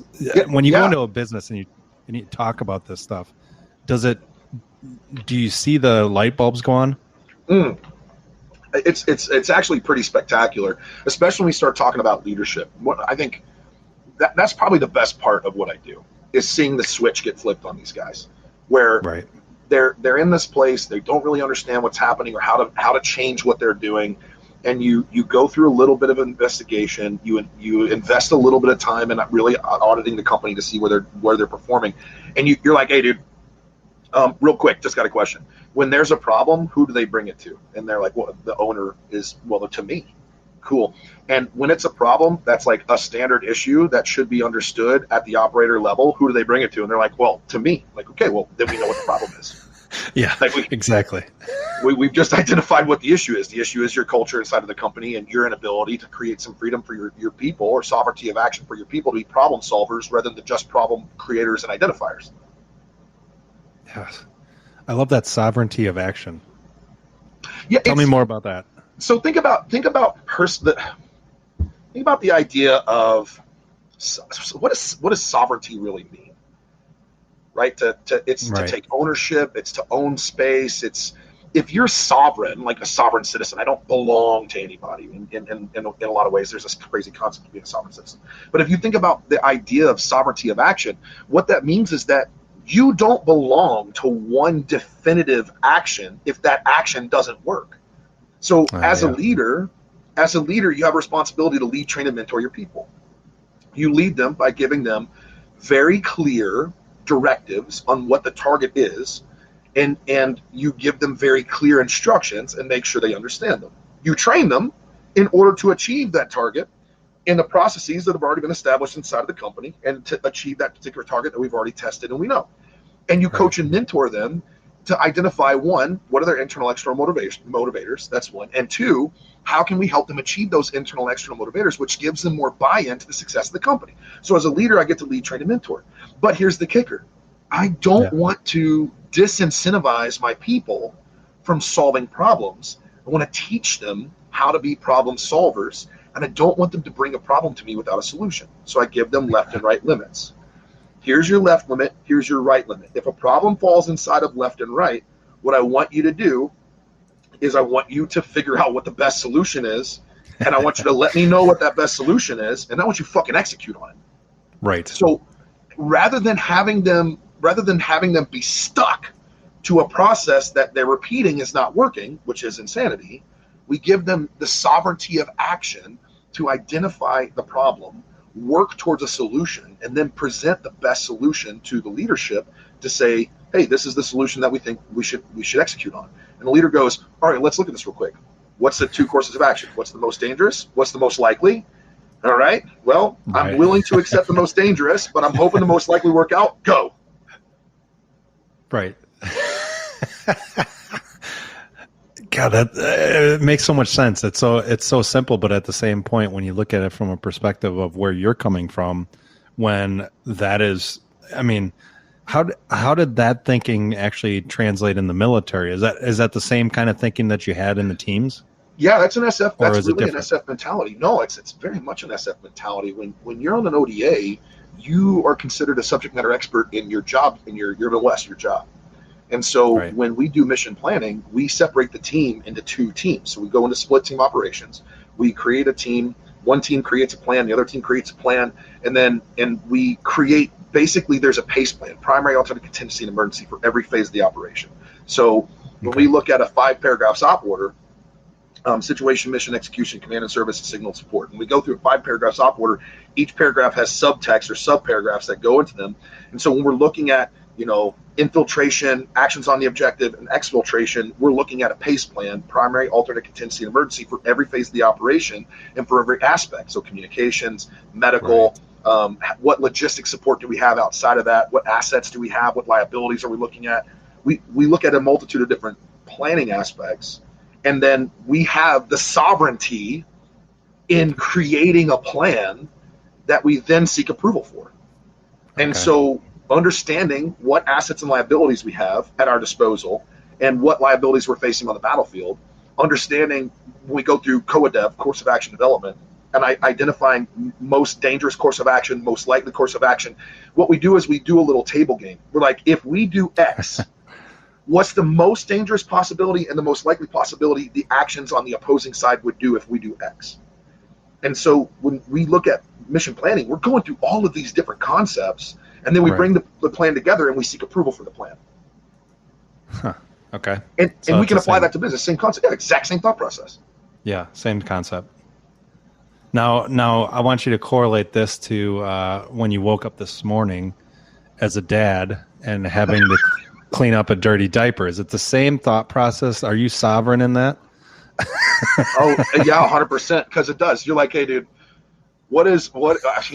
when you go into a business and you talk about this stuff. Do you see the light bulbs go on? It's actually pretty spectacular, especially when we start talking about leadership. What I think that's probably the best part of what I do is seeing the switch get flipped on these guys, where they're in this place, they don't really understand what's happening or how to change what they're doing, and you go through a little bit of investigation, you invest a little bit of time in really auditing the company to see where they're performing, and you're like, hey, dude. Real quick, just got a question. When there's a problem, who do they bring it to? And they're like, well, the owner is, to me. Cool. And when it's a problem, that's like a standard issue that should be understood at the operator level. Who do they bring it to? And they're like, well, to me. Like, okay, well, then we know what the problem is. Yeah, exactly. We've just identified what the issue is. The issue is your culture inside of the company and your inability to create some freedom for your people or sovereignty of action for your people to be problem solvers rather than just problem creators and identifiers. Yes. I love that sovereignty of action. Yeah, Tell me more about that. So think about the idea of what does sovereignty really mean? Right? To take ownership, it's to own space, it's if you're sovereign, like a sovereign citizen, I don't belong to anybody in a lot of ways. There's this crazy concept of being a sovereign citizen. But if you think about the idea of sovereignty of action, what that means is that you don't belong to one definitive action if that action doesn't work. So as a leader, you have a responsibility to lead, train, and mentor your people. You lead them by giving them very clear directives on what the target is, and you give them very clear instructions and make sure they understand them. You train them in order to achieve that target in the processes that have already been established inside of the company and to achieve that particular target that we've already tested and we know. And you coach and mentor them to identify, one, what are their internal, external motivators? That's one. And two, how can we help them achieve those internal, external motivators, which gives them more buy-in to the success of the company. So as a leader, I get to lead, train, and mentor. But here's the kicker. I don't want to disincentivize my people from solving problems. I want to teach them how to be problem solvers, and I don't want them to bring a problem to me without a solution. So I give them left and right limits. Here's your left limit, here's your right limit. If a problem falls inside of left and right, what I want you to do is I want you to figure out what the best solution is, and I want you to let me know what that best solution is, and I want you to fucking execute on it. Right. So rather than having them be stuck to a process that they're repeating is not working, which is insanity, we give them the sovereignty of action to identify the problem, work towards a solution, and then present the best solution to the leadership to say, hey, this is the solution that we think we should execute on. And the leader goes, all right, let's look at this real quick. What's the 2 courses of action? What's the most dangerous? What's the most likely? All right, well, I'm willing to accept the most dangerous, but I'm hoping the most likely work out. Go. Right. God, that it makes so much sense. It's so simple, but at the same point, when you look at it from a perspective of where you're coming from, when that is, I mean, how did that thinking actually translate in the military? Is that the same kind of thinking that you had in the teams? Yeah, that's an SF. That's really an SF mentality. No, it's very much an SF mentality. When you're on an ODA, you are considered a subject matter expert in your job, in your Urban West, your job. And so when we do mission planning, we separate the team into 2 teams. So we go into split team operations. We create a team. One team creates a plan. The other team creates a plan. And we create, basically there's a PACE plan, primary, alternate, contingency, and emergency for every phase of the operation. So when we look at a 5 paragraphs op order, situation, mission, execution, command and service, and signal support. And we go through a 5 paragraphs op order. Each paragraph has subtext or subparagraphs that go into them. And so when we're looking at, infiltration, actions on the objective, and exfiltration, we're looking at a PACE plan, primary, alternate, contingency, and emergency for every phase of the operation and for every aspect. So communications, medical, what logistics support do we have outside of that? What assets do we have? What liabilities are we looking at? We look at a multitude of different planning aspects, and then we have the sovereignty in creating a plan that we then seek approval for. And so understanding what assets and liabilities we have at our disposal and what liabilities we're facing on the battlefield, understanding when we go through COADEV, course of action development, and identifying most dangerous course of action, most likely course of action, what we do is we do a little table game. We're like, if we do X, what's the most dangerous possibility and the most likely possibility the actions on the opposing side would do if we do X? And so when we look at mission planning, we're going through all of these different concepts, and then we bring the plan together and we seek approval for the plan. Huh. Okay. And we can apply that to business. Same concept, exact same thought process. Yeah, same concept. Now I want you to correlate this to when you woke up this morning as a dad and having to clean up a dirty diaper. Is it the same thought process? Are you sovereign in that? Oh, yeah, 100%, because it does. You're like, hey, dude, you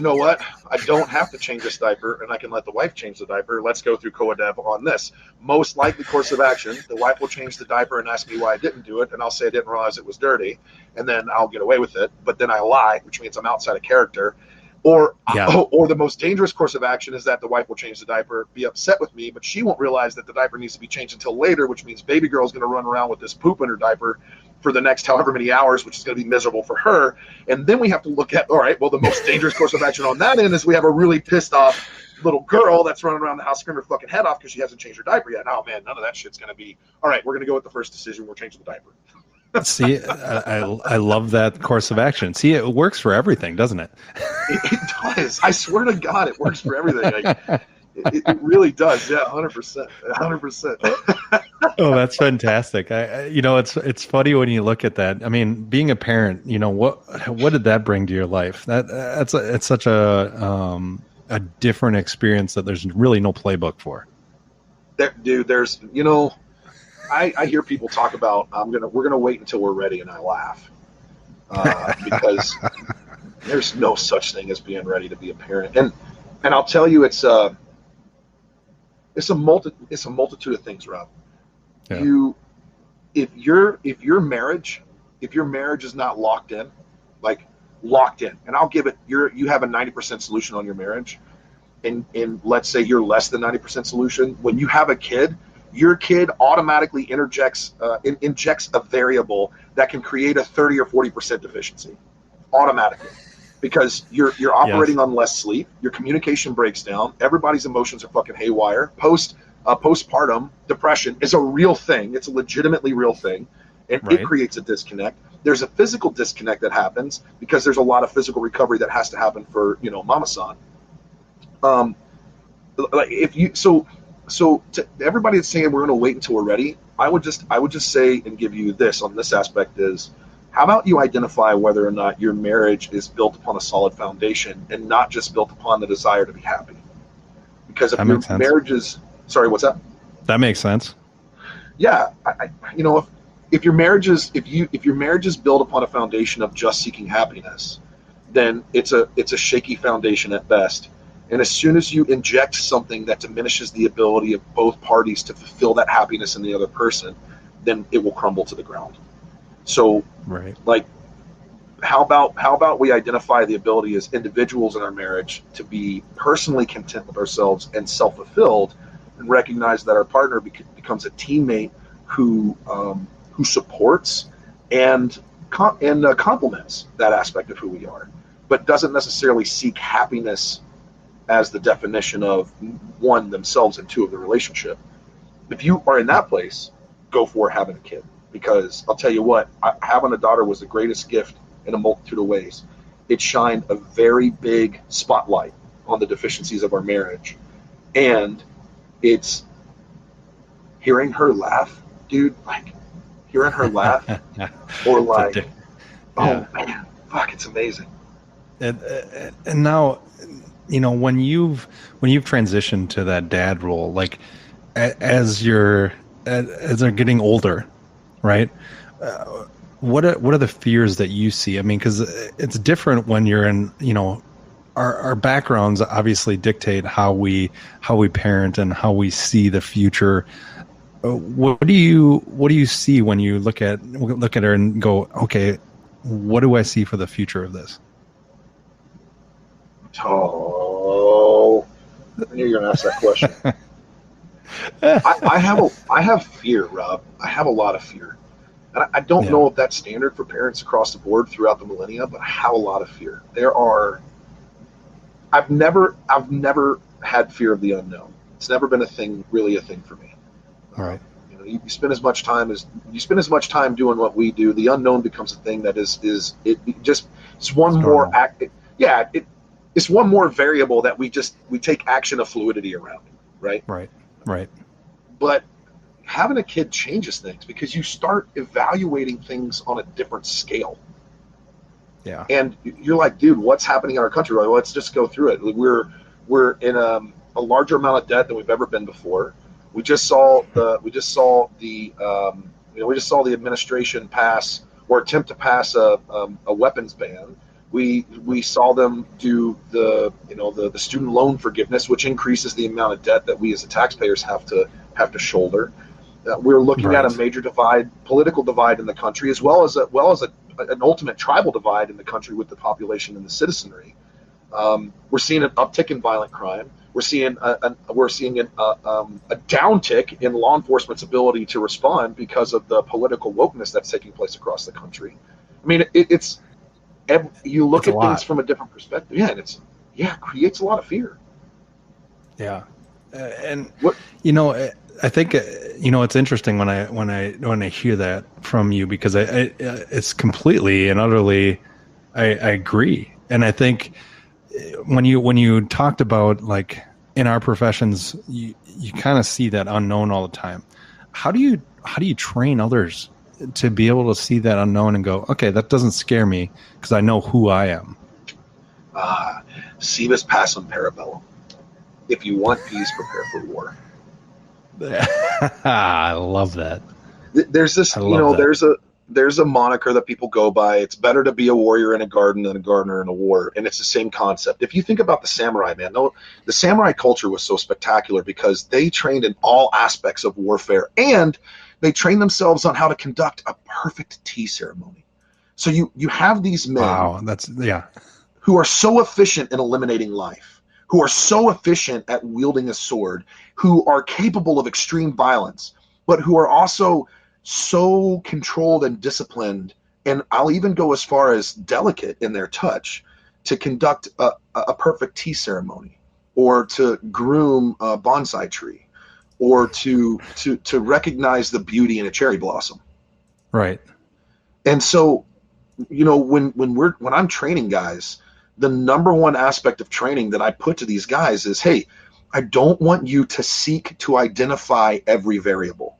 know what? I don't have to change this diaper, and I can let the wife change the diaper. Let's go through COADEV on this. Most likely course of action, the wife will change the diaper and ask me why I didn't do it, and I'll say I didn't realize it was dirty, and then I'll get away with it. But then I lie, which means I'm outside of character. Or the most dangerous course of action is that the wife will change the diaper, be upset with me, but she won't realize that the diaper needs to be changed until later, which means baby girl is going to run around with this poop in her diaper for the next however many hours, which is going to be miserable for her. And then we have to look at, all right, well, the most dangerous course of action on that end is we have a really pissed off little girl that's running around the house screaming her fucking head off because she hasn't changed her diaper yet. Oh, man, none of that shit's going to be, all right, we're going to go with the first decision. We're changing the diaper. See, I love that course of action. See, it works for everything, doesn't it? It does. I swear to God, it works for everything. Like, it really does. Yeah, 100%. 100%. Oh, that's fantastic. It's funny when you look at that. I mean, being a parent, what did that bring to your life? It's such a different experience that there's really no playbook for. There's I hear people talk about we're gonna wait until we're ready, and I laugh because there's no such thing as being ready to be a parent. And I'll tell you, it's a multitude of things, Rob. Yeah. If your marriage is not locked in, and I'll give it, you have a 90% solution on your marriage, and let's say you're less than 90% solution. When you have a kid, your kid automatically injects a variable that can create a 30 or 40% deficiency automatically, because you're operating on less sleep, your communication breaks down, everybody's emotions are fucking haywire. Postpartum depression is a real thing. It's a legitimately real thing, and it creates a disconnect. There's a physical disconnect that happens because there's a lot of physical recovery that has to happen for mama-san. So to everybody that's saying we're going to wait until we're ready, I would just say and give you this on this aspect is, how about you identify whether or not your marriage is built upon a solid foundation and not just built upon the desire to be happy? Because if your marriage is, sorry, what's that? That makes sense. Yeah, if your marriage is built upon a foundation of just seeking happiness, then it's a shaky foundation at best. And as soon as you inject something that diminishes the ability of both parties to fulfill that happiness in the other person, then it will crumble to the ground. So, how about we identify the ability as individuals in our marriage to be personally content with ourselves and self-fulfilled, and recognize that our partner becomes a teammate who supports and complements that aspect of who we are, but doesn't necessarily seek happiness as the definition of one, themselves, and two, of the relationship. If you are in that place, go for having a kid, because I'll tell you what, having a daughter was the greatest gift in a multitude of ways. It shined a very big spotlight on the deficiencies of our marriage, and it's hearing her laugh, dude, hearing her laugh, or oh man, fuck, it's amazing. And now, when you've transitioned to that dad role, as they're getting older, right? What are the fears that you see? I mean, because it's different when you're in, our backgrounds obviously dictate how we parent and how we see the future. what do you see when you look at her and go, okay, what do I see for the future of this? Oh, I knew you were going to ask that question. I have fear, Rob. I have a lot of fear. And I don't know if that's standard for parents across the board throughout the millennia, but I have a lot of fear. I've never had fear of the unknown. It's never been really a thing for me. All right. You spend as much time doing what we do. The unknown becomes a thing that it's one more act. Yeah, it's one more variable that we take action of fluidity around, right? Right. But having a kid changes things because you start evaluating things on a different scale. Yeah. And you're like, dude, what's happening in our country? Well, let's just go through it. We're in a larger amount of debt than we've ever been before. We just saw the administration pass or attempt to pass a weapons ban. We saw them do the student loan forgiveness, which increases the amount of debt that we as the taxpayers have to shoulder. We're looking at a major political divide in the country, as well as an ultimate tribal divide in the country with the population and the citizenry. We're seeing an uptick in violent crime. We're seeing a downtick in law enforcement's ability to respond because of the political wokeness that's taking place across the country. I mean, you look at things from a different perspective. Yeah, and it creates a lot of fear. Yeah, and I think it's interesting when I hear that from you, because it's completely and utterly I agree. And I think when you talked about, like, in our professions, you kind of see that unknown all the time. How do you train others to be able to see that unknown and go, okay, that doesn't scare me because I know who I am? Civis pacem parabellum. If you want peace, prepare for war. I love that. There's this, there's a moniker that people go by. It's better to be a warrior in a garden than a gardener in a war. And it's the same concept. If you think about the samurai, man, the samurai culture was so spectacular because they trained in all aspects of warfare, and they trained themselves on how to conduct a perfect tea ceremony. So you have these men who are so efficient in eliminating life, who are so efficient at wielding a sword, who are capable of extreme violence, but who are also so controlled and disciplined, and I'll even go as far as delicate in their touch, to conduct a perfect tea ceremony, or to groom a bonsai tree, or to recognize the beauty in a cherry blossom. Right. And so, when I'm training guys, the number one aspect of training that I put to these guys is, hey, I don't want you to seek to identify every variable.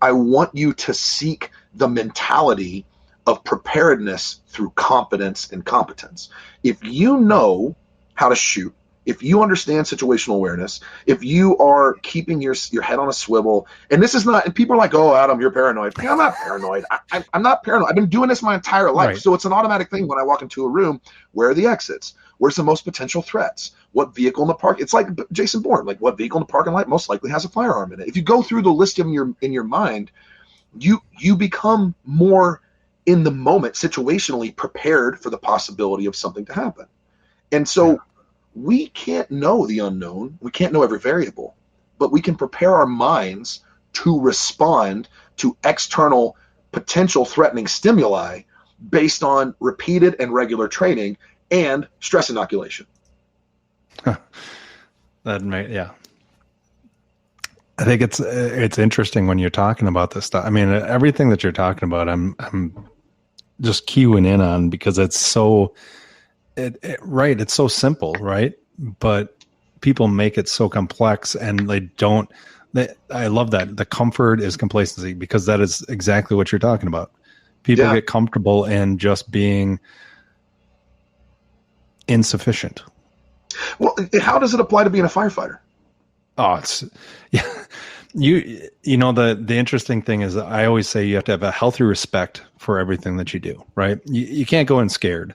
I want you to seek the mentality of preparedness through confidence and competence. If you know how to shoot, if you understand situational awareness, if you are keeping your head on a swivel, and this is not, and people are like, oh, Adam, you're paranoid. I'm not paranoid. I'm not paranoid. I've been doing this my entire life. Right. So it's an automatic thing when I walk into a room. Where are the exits? Where's the most potential threats? What vehicle in the park? It's like Jason Bourne. Like, what vehicle in the parking lot most likely has a firearm in it? If you go through the list in your mind, you become more in the moment, situationally prepared for the possibility of something to happen. And so we can't know the unknown. We can't know every variable, but we can prepare our minds to respond to external potential threatening stimuli based on repeated and regular training and stress inoculation. I think it's interesting when you're talking about this stuff. I mean, everything that you're talking about, I'm just keying in on, because it's so it's so simple, right? But people make it so complex, and I love that. The comfort is complacency, because that is exactly what you're talking about. People get comfortable in just being insufficient. Well, how does it apply to being a firefighter? Oh, the interesting thing is that I always say you have to have a healthy respect for everything that you do, right? You can't go in scared,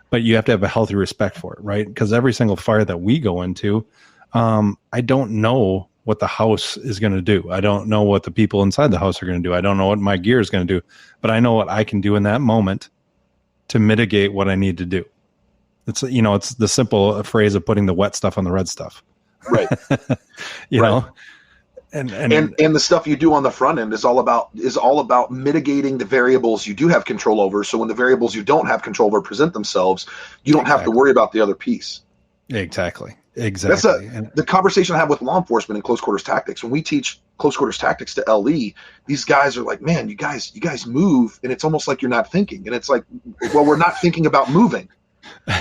but you have to have a healthy respect for it, right? Because every single fire that we go into, I don't know what the house is going to do. I don't know what the people inside the house are going to do. I don't know what my gear is going to do, but I know what I can do in that moment to mitigate what I need to do. It's, it's the simple phrase of putting the wet stuff on the red stuff. Right. you right. know, and the stuff you do on the front end is all about mitigating the variables you do have control over. So when the variables you don't have control over present themselves, you don't have to worry about the other piece. Exactly. That's the conversation I have with law enforcement in close quarters tactics. When we teach close quarters tactics to LE, these guys are like, man, you guys move, and it's almost like you're not thinking. And it's like, well, we're not thinking about moving.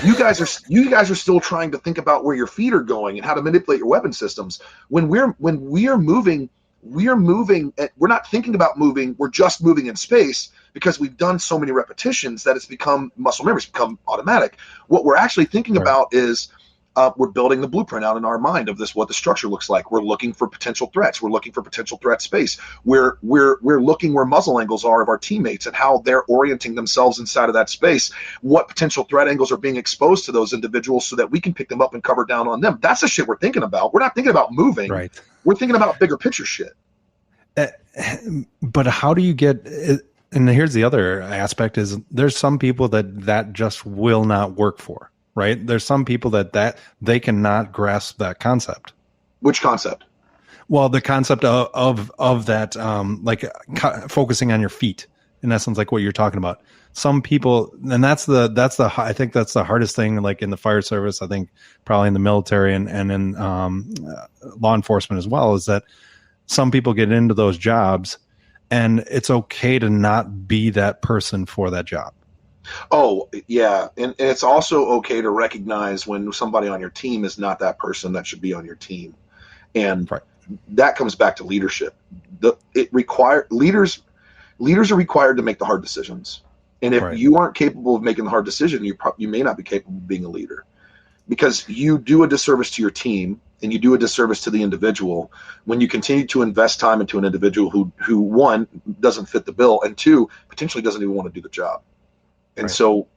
You guys are still trying to think about where your feet are going and how to manipulate your weapon systems. When we are moving, we're not thinking about moving. We're just moving in space because we've done so many repetitions that it's become muscle memory, it's become automatic. What we're actually thinking about is we're building the blueprint out in our mind of what the structure looks like. We're looking for potential threats. We're looking for potential threat space. We're looking where muzzle angles are of our teammates and how they're orienting themselves inside of that space. What potential threat angles are being exposed to those individuals so that we can pick them up and cover down on them. That's the shit we're thinking about. We're not thinking about moving. Right. We're thinking about bigger picture shit. But how do you get? And here's the other aspect: is there's some people that just will not work for. Right. There's some people that they cannot grasp that concept. Which concept? Well, the concept of that, focusing on your feet, in essence, like what you're talking about. Some people, and I think that's the hardest thing, like in the fire service, I think probably in the military and in law enforcement as well, is that some people get into those jobs and it's okay to not be that person for that job. Oh, yeah. And it's also okay to recognize when somebody on your team is not that person that should be on your team. And that comes back to leadership. Leaders are required to make the hard decisions. And if you aren't capable of making the hard decision, you may not be capable of being a leader, because you do a disservice to your team and you do a disservice to the individual when you continue to invest time into an individual who one, doesn't fit the bill, and two, potentially doesn't even want to do the job. And so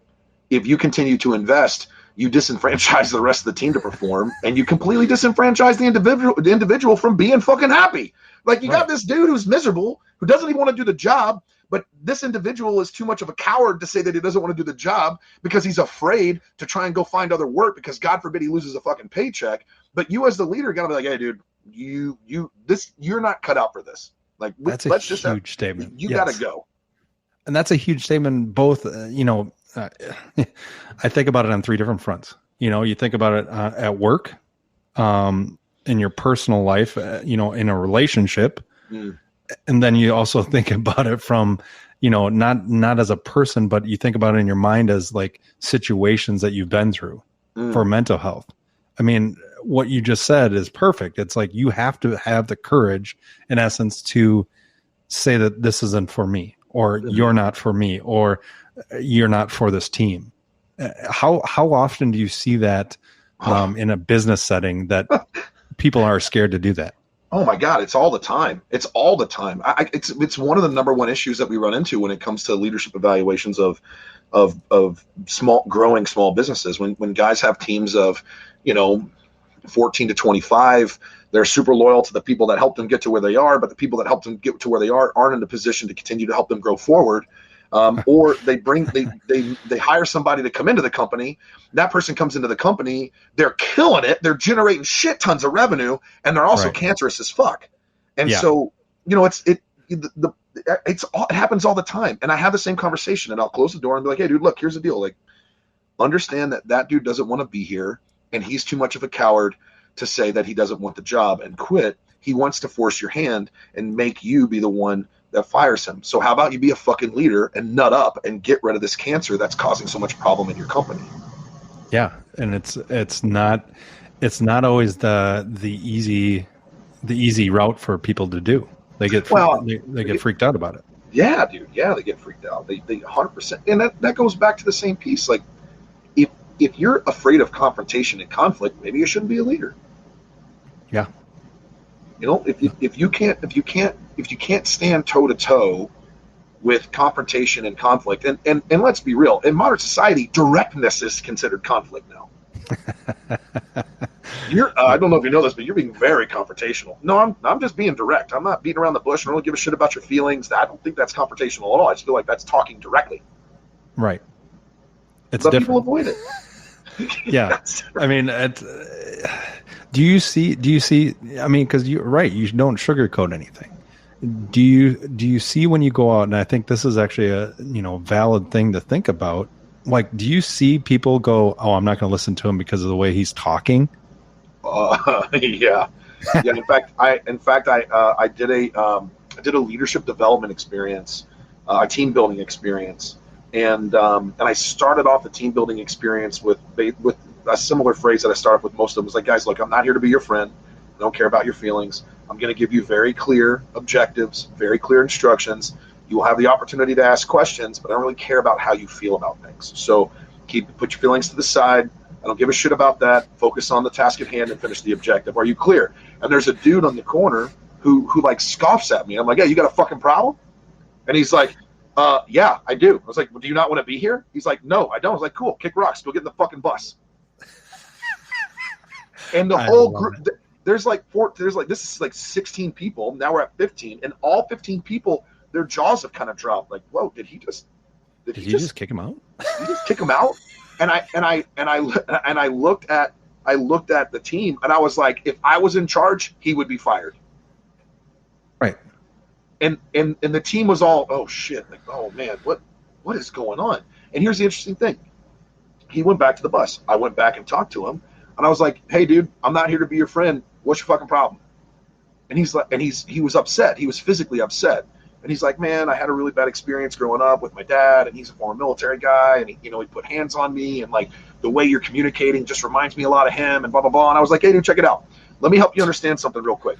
if you continue to invest, you disenfranchise the rest of the team to perform, and you completely disenfranchise the individual from being fucking happy. Like you got this dude who's miserable, who doesn't even want to do the job, but this individual is too much of a coward to say that he doesn't want to do the job because he's afraid to try and go find other work because God forbid he loses a fucking paycheck. But you as the leader got to be like, hey, dude, you're not cut out for this. Like, that's a huge statement. You got to go. And that's a huge statement, both, I think about it on three different fronts. You think about it at work, in your personal life, in a relationship. And then you also think about it from, not as a person, but you think about it in your mind as like situations that you've been through for mental health. I mean, what you just said is perfect. It's like you have to have the courage, in essence, to say that this isn't for me. Or you're not for me, or you're not for this team. How often do you see that in a business setting that people are scared to do that? Oh my God, it's all the time. It's all the time. It's one of the number one issues that we run into when it comes to leadership evaluations of growing small businesses. When guys have teams of 14 to 25. They're super loyal to the people that helped them get to where they are, but the people that helped them get to where they are aren't in a position to continue to help them grow forward. Or they hire somebody to come into the company. That person comes into the company. They're killing it. They're generating shit tons of revenue, and they're also cancerous as fuck. And so, it happens all the time. And I have the same conversation, and I'll close the door and be like, hey, dude, look, here's the deal. Like, understand that dude doesn't want to be here, and he's too much of a coward to say that he doesn't want the job and quit. He wants to force your hand and make you be the one that fires him. So how about you be a fucking leader and nut up and get rid of this cancer that's causing so much problem in your company? Yeah. And it's not always the easy route for people to do. They get freaked out about it. Yeah, dude. Yeah, they get freaked out. They 100%. And that goes back to the same piece. Like, if you're afraid of confrontation and conflict, maybe you shouldn't be a leader. Yeah. If you can't stand toe to toe with confrontation and conflict, and let's be real, in modern society, directness is considered conflict now. I don't know if you know this, but you're being very confrontational. No, I'm just being direct. I'm not beating around the bush. I don't give a shit about your feelings. I don't think that's confrontational at all. I just feel like that's talking directly. Right. It's but different. People avoid it. Yeah. I mean, do you see, I mean, because you're right, you don't sugarcoat anything. Do you see when you go out, and I think this is actually a valid thing to think about, like, do you see people go, oh, I'm not going to listen to him because of the way he's talking? Yeah. In fact, I did a leadership development experience, a team building experience, and I started off the team building experience with a similar phrase that I started with most of them. Was like, guys, look, I'm not here to be your friend. I don't care about your feelings. I'm going to give you very clear objectives, very clear instructions. You will have the opportunity to ask questions, but I don't really care about how you feel about things. So put your feelings to the side. I don't give a shit about that. Focus on the task at hand and finish the objective. Are you clear? And there's a dude on the corner who like scoffs at me. I'm like, yeah, you got a fucking problem? And he's like, yeah, I do. I was like, well, do you not want to be here? He's like, no, I don't. I was like, cool, kick rocks. Go get in the fucking bus. And the whole group, there's like this is like 16 people. Now we're at 15, and all 15 people, their jaws have kind of dropped. Like, whoa, did he just kick him out? Did he just kick him out? And I looked at the team, and I was like, if I was in charge, he would be fired. Right. And the team was all, oh shit, like, oh man, what is going on? And here's the interesting thing. He went back to the bus. I went back and talked to him, and I was like, hey dude, I'm not here to be your friend. What's your fucking problem? And he's like, he was upset. He was physically upset. And he's like, man, I had a really bad experience growing up with my dad, and he's a former military guy, and he put hands on me, and like the way you're communicating just reminds me a lot of him, and blah blah blah. And I was like, hey dude, check it out. Let me help you understand something real quick.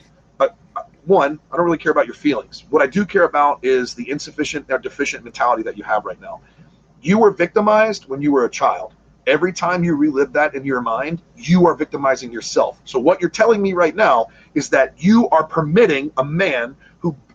One, I don't really care about your feelings. What I do care about is the insufficient or deficient mentality that you have right now. You were victimized when you were a child. Every time you relive that in your mind, you are victimizing yourself. So what you're telling me right now is that you are permitting a man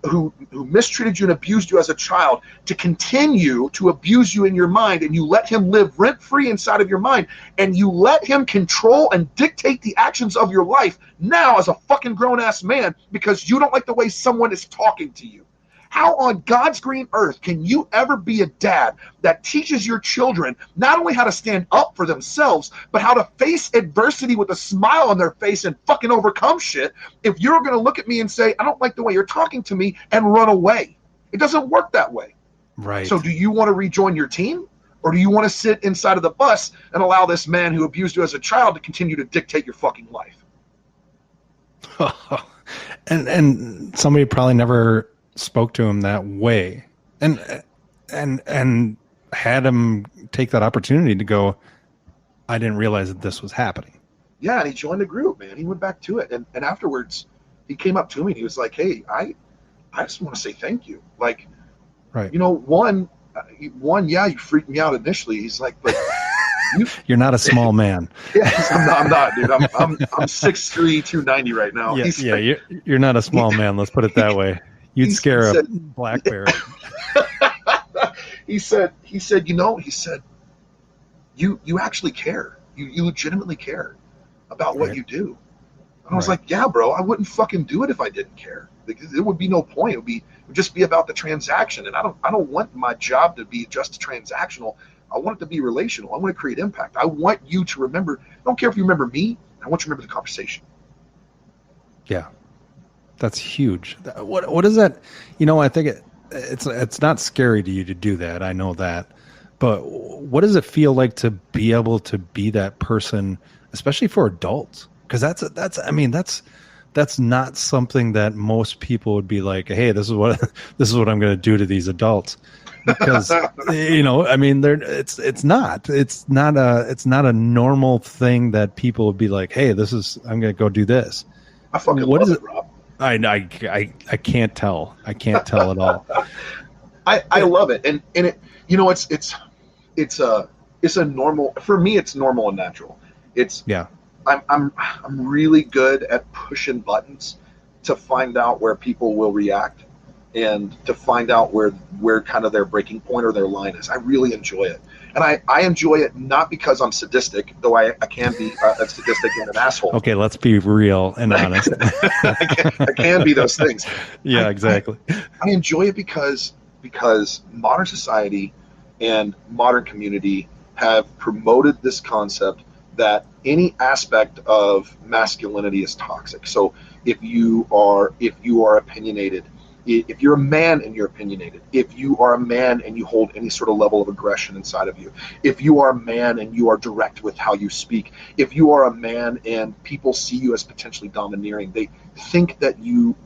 who mistreated you and abused you as a child to continue to abuse you in your mind, and you let him live rent-free inside of your mind, and you let him control and dictate the actions of your life now as a fucking grown-ass man because you don't like the way someone is talking to you. How on God's green earth can you ever be a dad that teaches your children not only how to stand up for themselves, but how to face adversity with a smile on their face and fucking overcome shit if you're going to look at me and say, I don't like the way you're talking to me, and run away? It doesn't work that way. Right. So do you want to rejoin your team, or do you want to sit inside of the bus and allow this man who abused you as a child to continue to dictate your fucking life? And somebody probably never spoke to him that way, and had him take that opportunity to go, I didn't realize that this was happening. Yeah, and he joined the group, man. He went back to it, and afterwards he came up to me and he was like, hey, I just want to say thank you. Like, right. One, yeah, you freaked me out initially. He's like, but you're not a small man. Yeah, I'm not, dude. I'm 6'3", 290 right now. Yeah, you're not a small man. Let's put it that way. You'd scare a black bear. He said, you actually care. You legitimately care about what you do. And I was like, yeah, bro, I wouldn't fucking do it if I didn't care. There would be no point. It would just be about the transaction. And I don't want my job to be just transactional. I want it to be relational. I want to create impact. I want you to remember. I don't care if you remember me. I want you to remember the conversation. Yeah. That's huge. What is that? I think it's not scary to you to do that. I know that. But what does it feel like to be able to be that person, especially for adults? Because that's not something that most people would be like, hey, this is what I'm going to do to these adults. Because it's not a normal thing that people would be like, hey, I'm going to go do this. I fucking love it, Rob. I can't tell. I can't tell at all. I love it, and it, it's a normal, for me. It's normal and natural. I'm really good at pushing buttons to find out where people will react, and to find out where kind of their breaking point or their line is. I really enjoy it, And I enjoy it not because I'm sadistic, though I can be a sadistic and an asshole. Okay, let's be real and honest. I can be those things. Yeah, exactly. I enjoy it because modern society and modern community have promoted this concept that any aspect of masculinity is toxic. So if you are opinionated, if you're a man and you're opinionated, if you are a man and you hold any sort of level of aggression inside of you, if you are a man and you are direct with how you speak, if you are a man and people see you as potentially domineering, they think that you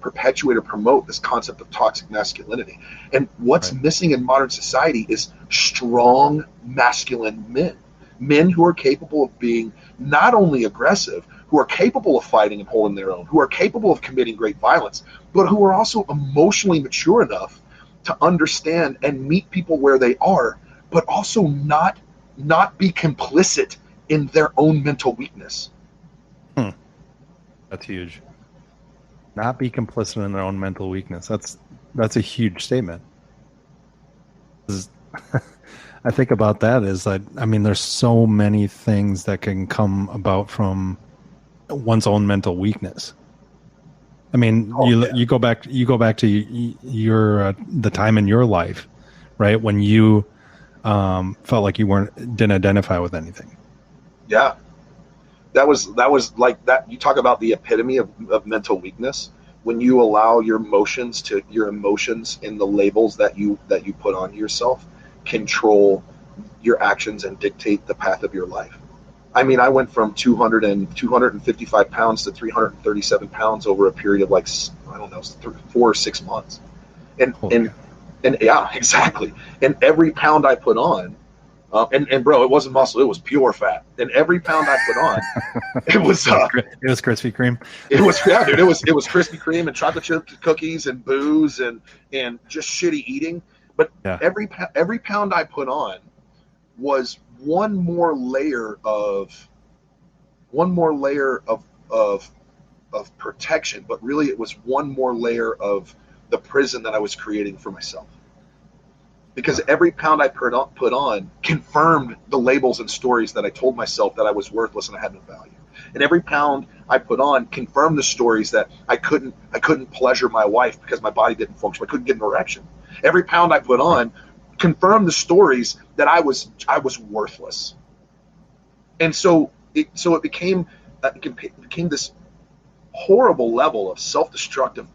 perpetuate or promote this concept of toxic masculinity. And what's missing in modern society is strong masculine men who are capable of being not only aggressive, who are capable of fighting and holding their own, who are capable of committing great violence, but who are also emotionally mature enough to understand and meet people where they are, but also not be complicit in their own mental weakness. That's huge. Not be complicit in their own mental weakness. That's a huge statement. I think about that is that, I mean, there's so many things that can come about from one's own mental weakness. I mean, you go back to your the time in your life, right, when you felt like you didn't identify with anything. Yeah, that was like that. You talk about the epitome of mental weakness when you allow your emotions and the labels that you put on yourself control your actions and dictate the path of your life. I mean, I went from 255 pounds to 337 pounds over a period of 4 or 6 months. And yeah, exactly. And every pound I put on, and bro, it wasn't muscle, it was pure fat. And every pound I put on, it was Krispy Kreme. It was, yeah, dude, it was Krispy Kreme and chocolate chip cookies and booze and just shitty eating. But every pound I put on was one more layer of protection, but really it was one more layer of the prison that I was creating for myself. Because every pound I put on confirmed the labels and stories that I told myself that I was worthless and I had no value. And every pound I put on confirmed the stories that I couldn't pleasure my wife because my body didn't function. I couldn't get an erection. Every pound I put on confirmed the stories that I was worthless. And so it became this horrible level of self-destructive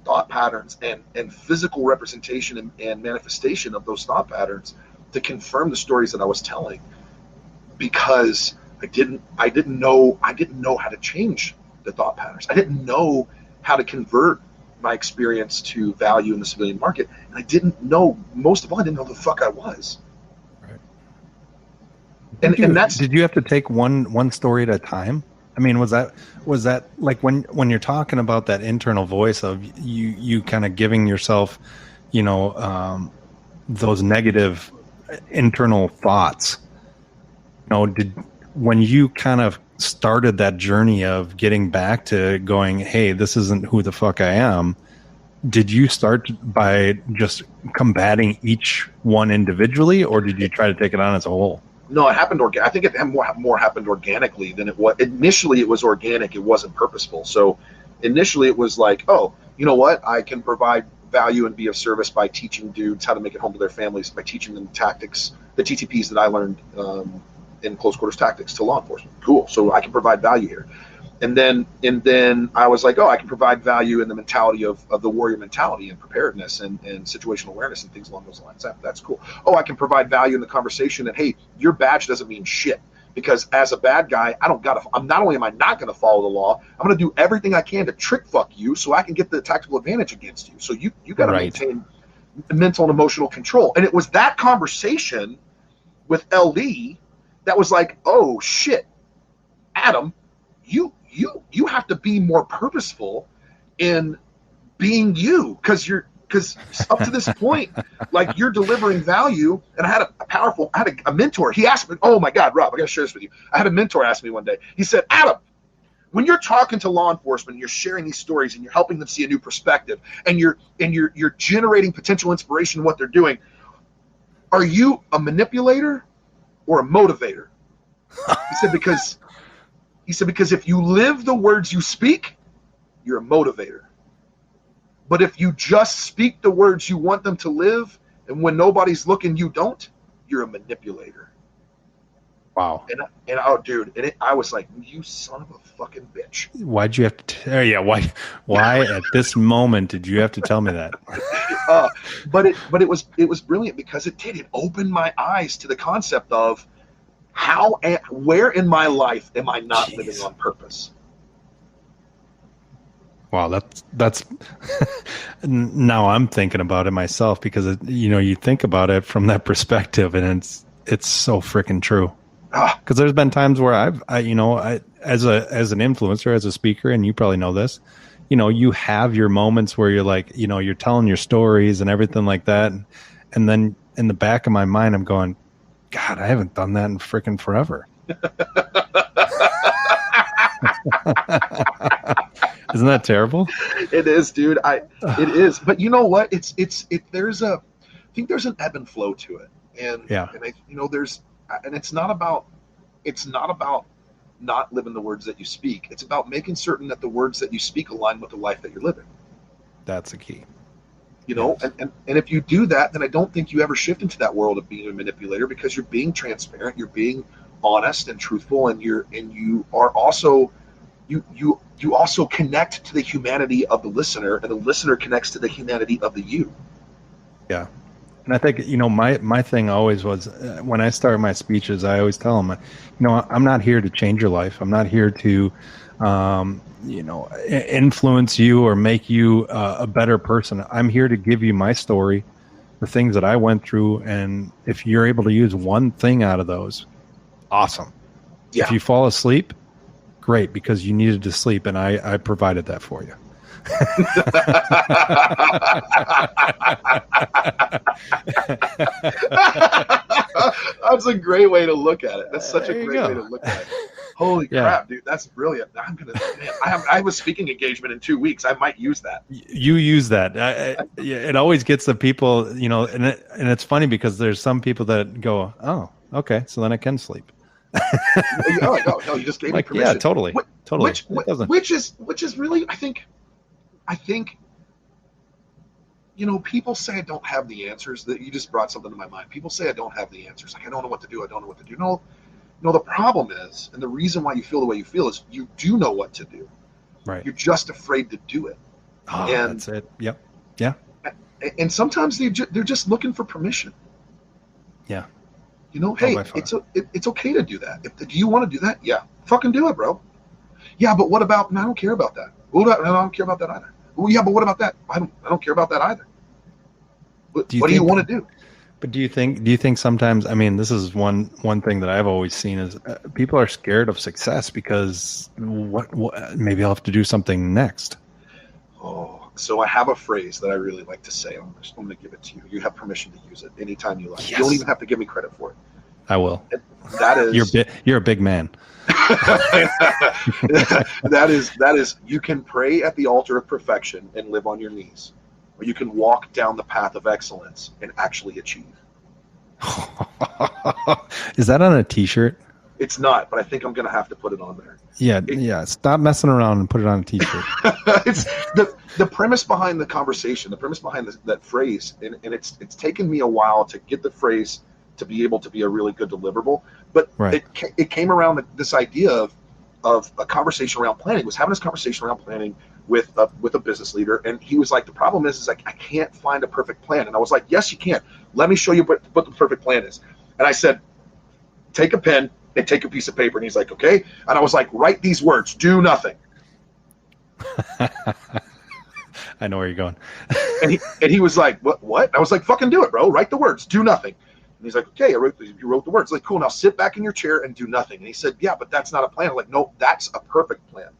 thought patterns and physical representation and manifestation of those thought patterns to confirm the stories that I was telling, because I didn't know how to change the thought patterns. I didn't know how to convert my experience to value in the civilian market, and I didn't know, most of all, I didn't know who the fuck I was. Right. And that's, did you have to take one story at a time? I mean, was that like when you're talking about that internal voice of you kind of giving yourself, those negative internal thoughts, when you kind of started that journey of getting back to going, hey, this isn't who the fuck I am, did you start by just combating each one individually, or did you try to take it on as a whole? No, it happened I think it more happened organically than it was. Initially, it was organic. It wasn't purposeful. So initially, it was like, oh, you know what? I can provide value and be of service by teaching dudes how to make it home to their families, by teaching them tactics, the TTPs that I learned in close quarters tactics to law enforcement. Cool. So I can provide value here. And then I was like, oh, I can provide value in the mentality of the warrior mentality and preparedness and situational awareness and things along those lines. That's cool. Oh, I can provide value in the conversation that, hey, your badge doesn't mean shit, because as a bad guy, I'm not only am I not going to follow the law, I'm going to do everything I can to trick fuck you so I can get the tactical advantage against you. So you got to maintain mental and emotional control. And it was that conversation with LD that was like, oh shit, Adam, you have to be more purposeful in being you, because up to this point, like, you're delivering value. And I had a mentor. He asked me, oh my God, Rob, I gotta share this with you. I had a mentor ask me one day. He said, Adam, when you're talking to law enforcement, you're sharing these stories and you're helping them see a new perspective, and you're generating potential inspiration in what they're doing, are you a manipulator or a motivator? He said, because if you live the words you speak, you're a motivator. But if you just speak the words you want them to live, and when nobody's looking, you don't, you're a manipulator. Wow. And oh, dude, I was like, you son of a fucking bitch. Why'd you have to? Why at this moment did you have to tell me that? But it was brilliant because it opened my eyes to the concept of where in my life am I not living on purpose? Wow, that's now I'm thinking about it myself, because you think about it from that perspective, and it's so freaking true. Because there's been times where I as an influencer, as a speaker, and you probably know this, you have your moments where you're like, you're telling your stories and everything like that, and then in the back of my mind, I'm going, God, I haven't done that in freaking forever. Isn't that terrible? It is, dude. It is. But you know what? I think there's an ebb and flow to it. And it's not about not living the words that you speak. It's about making certain that the words that you speak align with the life that you're living. That's the key. Yes. And if you do that, then I don't think you ever shift into that world of being a manipulator, because you're being transparent, you're being honest and truthful, and you are also you also connect to the humanity of the listener, and the listener connects to the humanity of the you. Yeah. And I think, my thing always was, when I start my speeches, I always tell them, I'm not here to change your life. I'm not here to, influence you or make you a better person. I'm here to give you my story, the things that I went through. And if you're able to use one thing out of those, awesome. Yeah. If you fall asleep, great, because you needed to sleep, and I provided that for you. That's a great way to look at it. That's such a great way to look at it. Holy crap, dude, that's brilliant. I have a speaking engagement in 2 weeks. I might use that. You use that. It always gets the people, and it's funny, because there's some people that go, oh, okay, so then I can sleep. No, you just gave me permission. Yeah, totally. Which is really, I think, people say I don't have the answers. That you just brought something to my mind. People say I don't have the answers. Like, I don't know what to do. No, the problem is, and the reason why you feel the way you feel, is you do know what to do. Right. You're just afraid to do it. Oh, and that's it. Yep. Yeah. And sometimes they're just looking for permission. Yeah. Hey, it's okay to do that. Do you want to do that? Yeah, fucking do it, bro. Yeah, but what about? I don't care about that. I don't care about that either. Well, yeah, but what about that? I don't care about that either. What do you want to do? But do you think sometimes? I mean, this is one thing that I've always seen is people are scared of success, because what maybe I'll have to do something next. Oh, so I have a phrase that I really like to say. I'm going to give it to you. You have permission to use it anytime you like. Yes. You don't even have to give me credit for it. I will. That is you're a big man. that is you can pray at the altar of perfection and live on your knees, or you can walk down the path of excellence and actually achieve. Is that on a t-shirt? It's not, but I think I'm going to have to put it on there. Yeah. Stop messing around and put it on a t-shirt. It's the premise behind the conversation, the premise behind that phrase, and it's taken me a while to get the phrase to be able to be a really good deliverable. But right. it came around this idea of a conversation around planning. Was having this conversation around planning with a business leader, and he was like, the problem is like, I can't find a perfect plan. And I was like, yes, you can. Let me show you what the perfect plan is. And I said, take a pen and take a piece of paper. And he's like, okay. And I was like, write these words: do nothing. I know where you're going. and he was like, what? And I was like, fucking do it, bro. Write the words: do nothing. And he's like, okay, you wrote the words. Like, cool, now sit back in your chair and do nothing. And he said, yeah, but that's not a plan. I'm like, no, that's a perfect plan.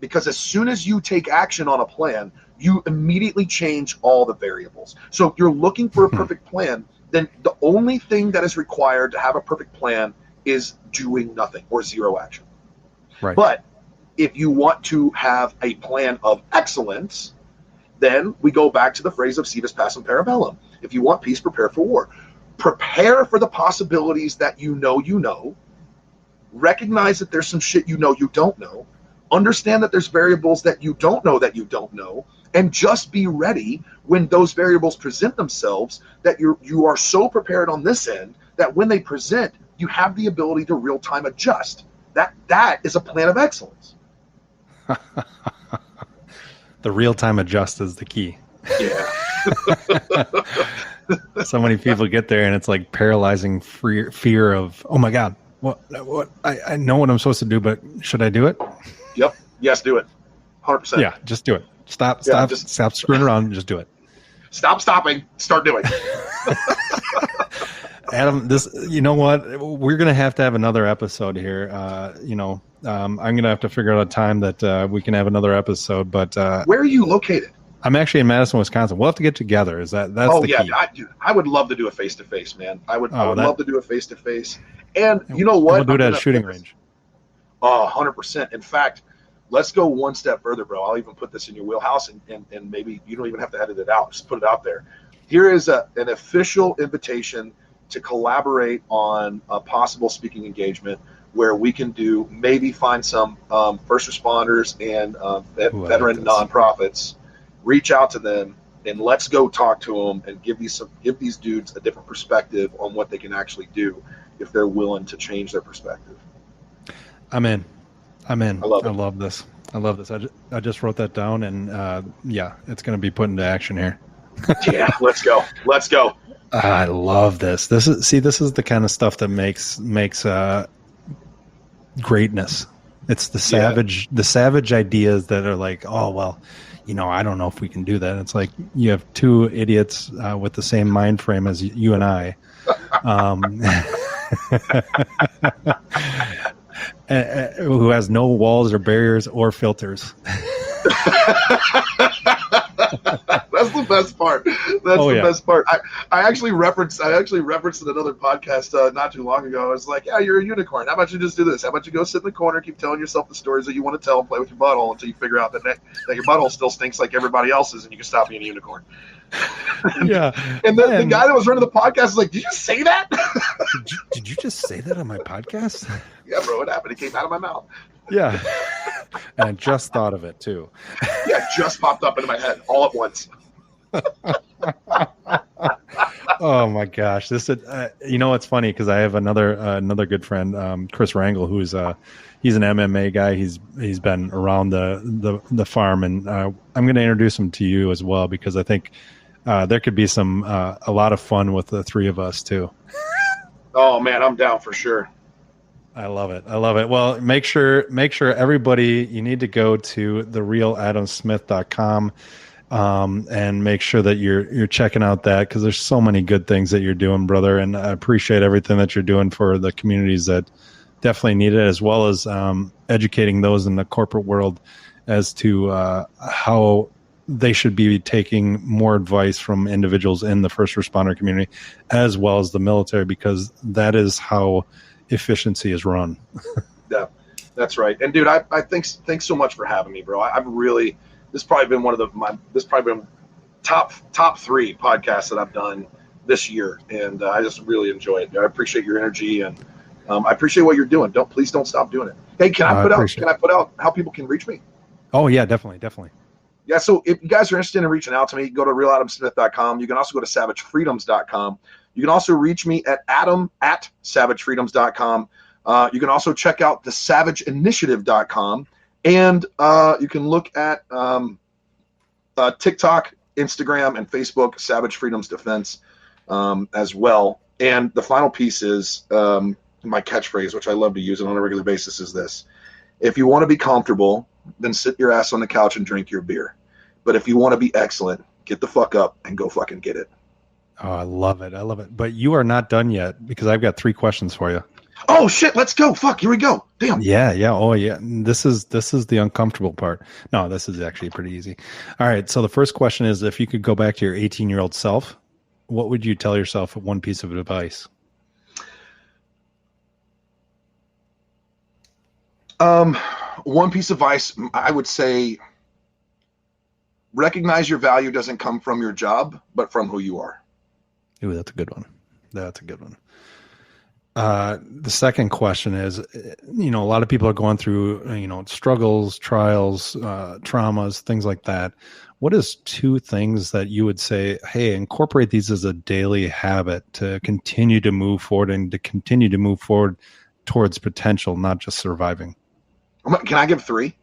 Because as soon as you take action on a plan, you immediately change all the variables. So if you're looking for a perfect plan, then the only thing that is required to have a perfect plan is doing nothing or zero action. Right. But if you want to have a plan of excellence, then we go back to the phrase of Civis Pacem Parabellum. If you want peace, prepare for war. Prepare for the possibilities that you know. Recognize that there's some shit you don't know. Understand that there's variables that you don't know, and just be ready when those variables present themselves, that you are so prepared on this end that when they present, you have the ability to real-time adjust. That is a plan of excellence. The real-time adjust is the key. Yeah. So many people get there and it's like paralyzing fear of, oh my God, what I know what I'm supposed to do, but should I do it? Yep. Yes, do it. 100%. Yeah, just do it. Stop screwing around and just do it. Stop stopping. Start doing. Adam, you know what? We're going to have another episode here. I'm going to have to figure out a time that we can have another episode. But where are you located? I'm actually in Madison, Wisconsin. We'll have to get together. That's the key? I would love to do a face-to-face, man. I would love to do a face-to-face. And you know what? We'll do it at a shooting range. 100%. In fact, let's go one step further, bro. I'll even put this in your wheelhouse, and maybe you don't even have to edit it out. Just put it out there. Here is an official invitation to collaborate on a possible speaking engagement where we can find some first responders and veteran nonprofits, reach out to them, and let's go talk to them and give these dudes a different perspective on what they can actually do if they're willing to change their perspective. I'm in. I love this. I just wrote that down, and it's going to be put into action here. Yeah, let's go. I love this. This is the kind of stuff that makes greatness. It's the savage ideas that are like, oh well, I don't know if we can do that. It's like you have two idiots with the same mind frame as you and I, who has no walls or barriers or filters. That's the best part. Best part. I actually referenced in another podcast not too long ago. I was like, yeah, you're a unicorn. How about you just do this? How about you go sit in the corner, keep telling yourself the stories that you want to tell, and play with your butthole until you figure out that your butthole still stinks like everybody else's, and you can stop being a unicorn. Yeah. And the guy that was running the podcast was like, did you say that? Did you just say that on my podcast? Yeah, bro, it happened. It came out of my mouth. Yeah. And I just thought of it too. Yeah, it just popped up into my head all at once. Oh my gosh. This is, it's funny because I have another good friend, Chris Rangel, who's he's an MMA guy. He's been around the farm, and I'm going to introduce him to you as well, because I think there could be a lot of fun with the three of us too. Oh man, I'm down for sure. I love it. Well, make sure everybody, you need to go to therealadamsmith.com and make sure that you're checking out that, because there's so many good things that you're doing, brother. And I appreciate everything that you're doing for the communities that definitely need it, as well as educating those in the corporate world as to how they should be taking more advice from individuals in the first responder community, as well as the military, because that is how efficiency is run. Yeah, that's right. And dude, I thanks so much for having me, bro. I've really, this has probably been top 3 podcasts that I've done this year, and I just really enjoy it. I appreciate your energy, and I appreciate what you're doing. Please don't stop doing it. Hey, can I put out how people can reach me? Oh yeah, definitely. Yeah, so if you guys are interested in reaching out to me, go to realadamsmith.com. You can also go to savagefreedoms.com. You can also reach me at adam@savagefreedoms.com. You can also check out thesavageinitiative.com. And you can look at TikTok, Instagram, and Facebook, Savage Freedoms Defense as well. And the final piece is my catchphrase, which I love to use on a regular basis, is this. If you want to be comfortable, then sit your ass on the couch and drink your beer. But if you want to be excellent, get the fuck up and go fucking get it. Oh, I love it. But you are not done yet, because I've got 3 questions for you. Oh shit, let's go. Fuck, here we go. Damn. Yeah. Oh yeah. This is the uncomfortable part. No, this is actually pretty easy. All right. So the first question is, if you could go back to your 18-year-old self, what would you tell yourself, one piece of advice? One piece of advice, I would say, recognize your value doesn't come from your job, but from who you are. Ooh, that's a good one. That's a good one. The second question is, a lot of people are going through, struggles, trials, traumas, things like that. What is 2 things that you would say, hey, incorporate these as a daily habit to continue to move forward and to continue to move forward towards potential, not just surviving? Can I give 3?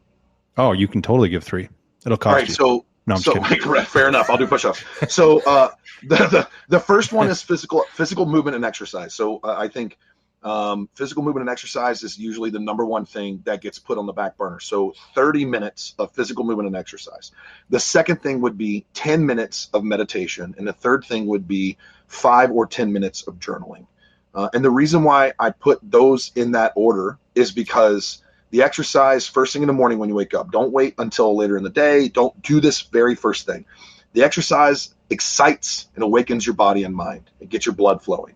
Oh, you can totally give 3. It'll cost All right, you. So, no, I'm just kidding. Fair enough. I'll do push-ups. So the first one is physical movement and exercise. So I think physical movement and exercise is usually the number one thing that gets put on the back burner. So 30 minutes of physical movement and exercise. The second thing would be 10 minutes of meditation. And the third thing would be 5 or 10 minutes of journaling. And the reason why I put those in that order is because the exercise first thing in the morning when you wake up, don't wait until later in the day. Don't do this very first thing. The exercise excites and awakens your body and mind. It gets your blood flowing.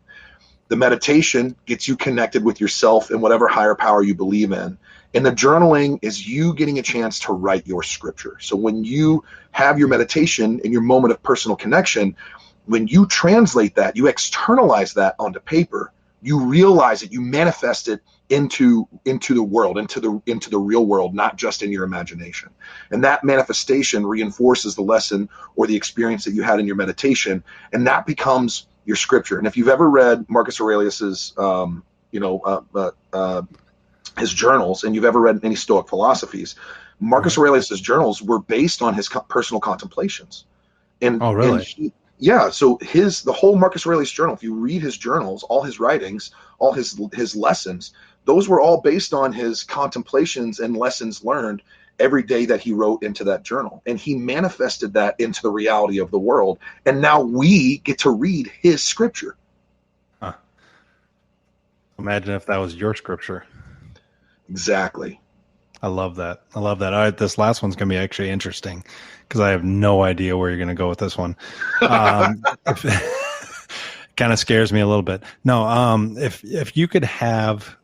The meditation gets you connected with yourself and whatever higher power you believe in. And the journaling is you getting a chance to write your scripture. So when you have your meditation and your moment of personal connection, when you translate that, you externalize that onto paper, you realize it, you manifest it into the world, into the real world, not just in your imagination. And that manifestation reinforces the lesson or the experience that you had in your meditation, and that becomes your scripture. And if you've ever read Marcus Aurelius's his journals, and you've ever read any Stoic philosophies, Marcus Aurelius's journals were based on his personal contemplations. And oh, really? So the whole Marcus Aurelius journal, if you read his journals, all his writings, all his lessons, those were all based on his contemplations and lessons learned every day that he wrote into that journal. And he manifested that into the reality of the world. And now we get to read his scripture. Huh. Imagine if that was your scripture. Exactly. I love that. All right, this last one's going to be actually interesting because I have no idea where you're going to go with this one. Kind of scares me a little bit. No, if you could have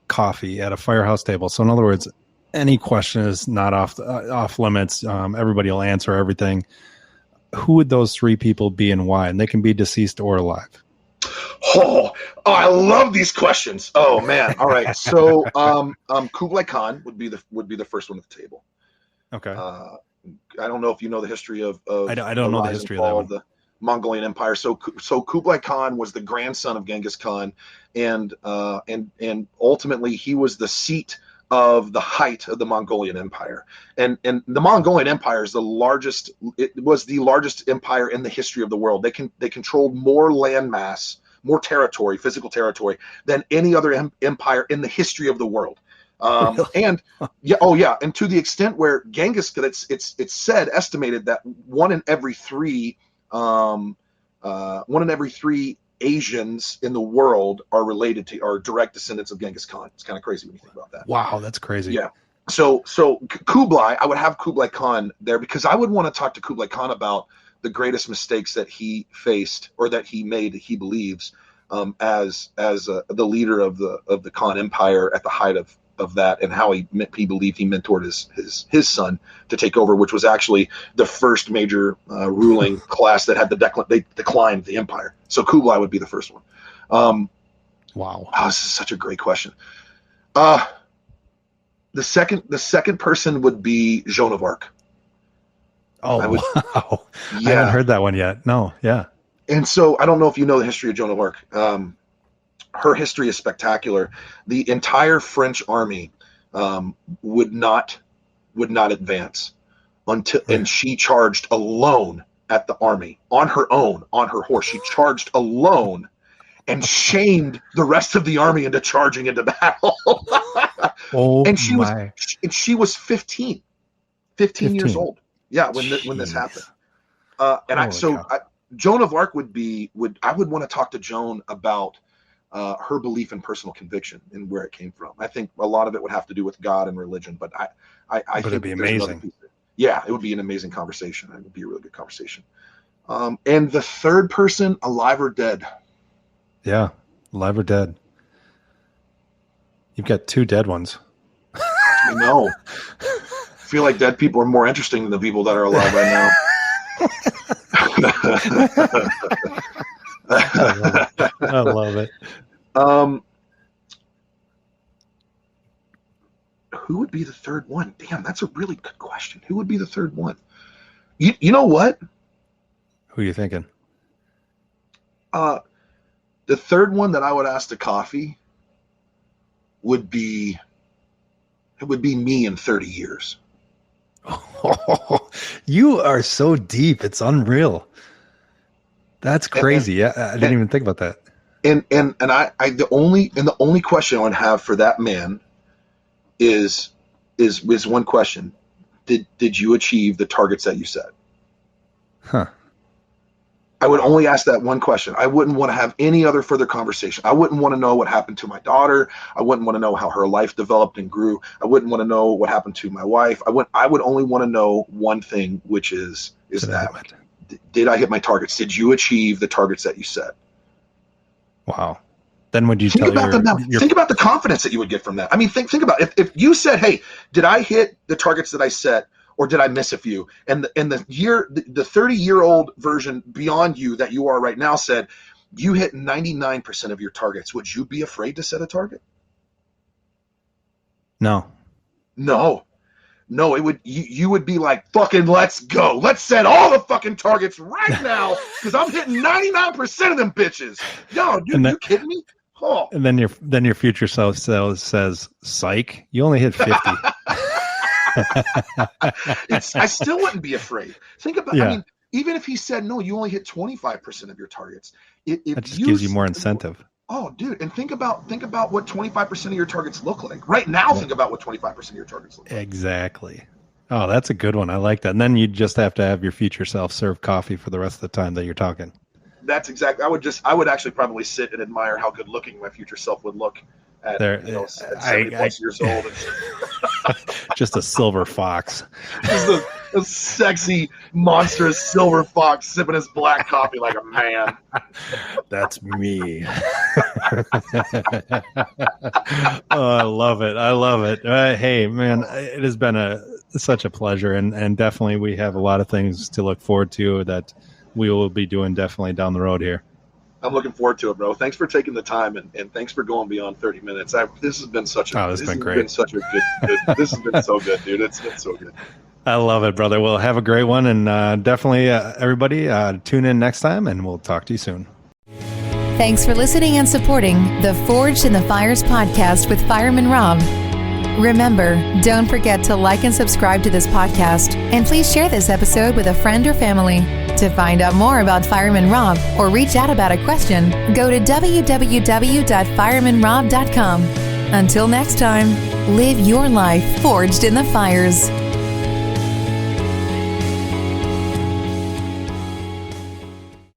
coffee at a firehouse table. So in other words, any question is not off limits. Everybody will answer everything. Who would those 3 people be and why? And they can be deceased or alive. Oh, I love these questions. Oh man. All right. So Kublai Khan would be the first one at the table. Okay. I don't know if you know the history of I don't know the history of that one. The Mongolian Empire. So Kublai Khan was the grandson of Genghis Khan, and ultimately he was the seat of the height of the Mongolian Empire. And the Mongolian Empire is it was the largest empire in the history of the world. They controlled more land mass, more territory, physical territory, than any other empire in the history of the world. Really? And to the extent where Genghis, it's estimated that one in every three Asians in the world are direct descendants of Genghis Khan. It's kind of crazy when you think about that. Wow, that's crazy. Yeah. So Kublai, I would have Kublai Khan there because I would want to talk to Kublai Khan about the greatest mistakes that he faced or that he made, he believes, as the leader of the Khan Empire at the height of that, and how he believed he mentored his son to take over, which was actually the first major ruling class that had they declined the empire. So Kublai would be the first one. Wow. Oh, this is such a great question. The second person would be Joan of Arc. Oh, wow. Yeah. I haven't heard that one yet. No. Yeah. And so I don't know if you know the history of Joan of Arc. Her history is spectacular. The entire French army would not advance until, and she charged alone at the army on her own, on her horse. She charged alone and shamed the rest of the army into charging into battle. And she was 15 years old. Yeah, when this happened. Joan of Arc I would want to talk to Joan about her belief in personal conviction and where it came from. I think a lot of it would have to do with God and religion, but I think it'd be amazing. Yeah, it would be an amazing conversation. It would be a really good conversation. And the third person, alive or dead? Yeah, alive or dead. You've got 2 dead ones. I know. I feel like dead people are more interesting than the people that are alive right now. I love it. Who would be the third one? Damn, that's a really good question. Who would be the third one? You know what? Who are you thinking? The third one that I would ask to coffee would be me in 30 years. Oh, you are so deep. It's unreal. That's crazy. I didn't even think about that. And the only question I would have for that man is one question. Did you achieve the targets that you set? Huh. I would only ask that one question. I wouldn't want to have any other further conversation. I wouldn't want to know what happened to my daughter. I wouldn't want to know how her life developed and grew. I wouldn't want to know what happened to my wife. I would only want to know one thing, which is that did I hit my targets? Did you achieve the targets that you set? Wow. Then would you think tell about them now? Think about the confidence that you would get from that. I mean, think about if you said, "Hey, did I hit the targets that I set, or did I miss a few?" And the 30-year-old version beyond you that you are right now said, "You hit 99% of your targets." Would you be afraid to set a target? No. It would. You would be like, "Fucking let's go. Let's set all the fucking targets right now because I'm hitting 99% of them bitches." Yo, dude, you kidding me? Oh. And then your future self says, "Psych, you only hit 50." I still wouldn't be afraid. Think about. Yeah. I mean, even if he said, "No, you only hit 25% of your targets," that just gives you more incentive. Oh, dude, and think about what 25% of your targets look like right now. Think about what 25% of your targets look like. Exactly. Oh, that's a good one. I like that. And then you just have to have your future self serve coffee for the rest of the time that you're talking. That's exactly. I would actually probably sit and admire how good looking my future self would look at 70 plus years old. Just a silver fox. Just a sexy, monstrous silver fox sipping his black coffee like a man. That's me. Oh, I love it. Hey, man, it has been such a pleasure, and definitely we have a lot of things to look forward to that we will be doing definitely down the road here. I'm looking forward to it, bro. Thanks for taking the time, and thanks for going beyond 30 minutes. This has been such a this has been great. Been such a good this has been so good, dude. It's been so good. I love it, brother. Well, have a great one, and definitely everybody tune in next time, and we'll talk to you soon. Thanks for listening and supporting the Forged in the Fires podcast with Fireman Rob. Remember, don't forget to like and subscribe to this podcast, and please share this episode with a friend or family. To find out more about Fireman Rob or reach out about a question, go to www.firemanrob.com. Until next time, live your life forged in the fires.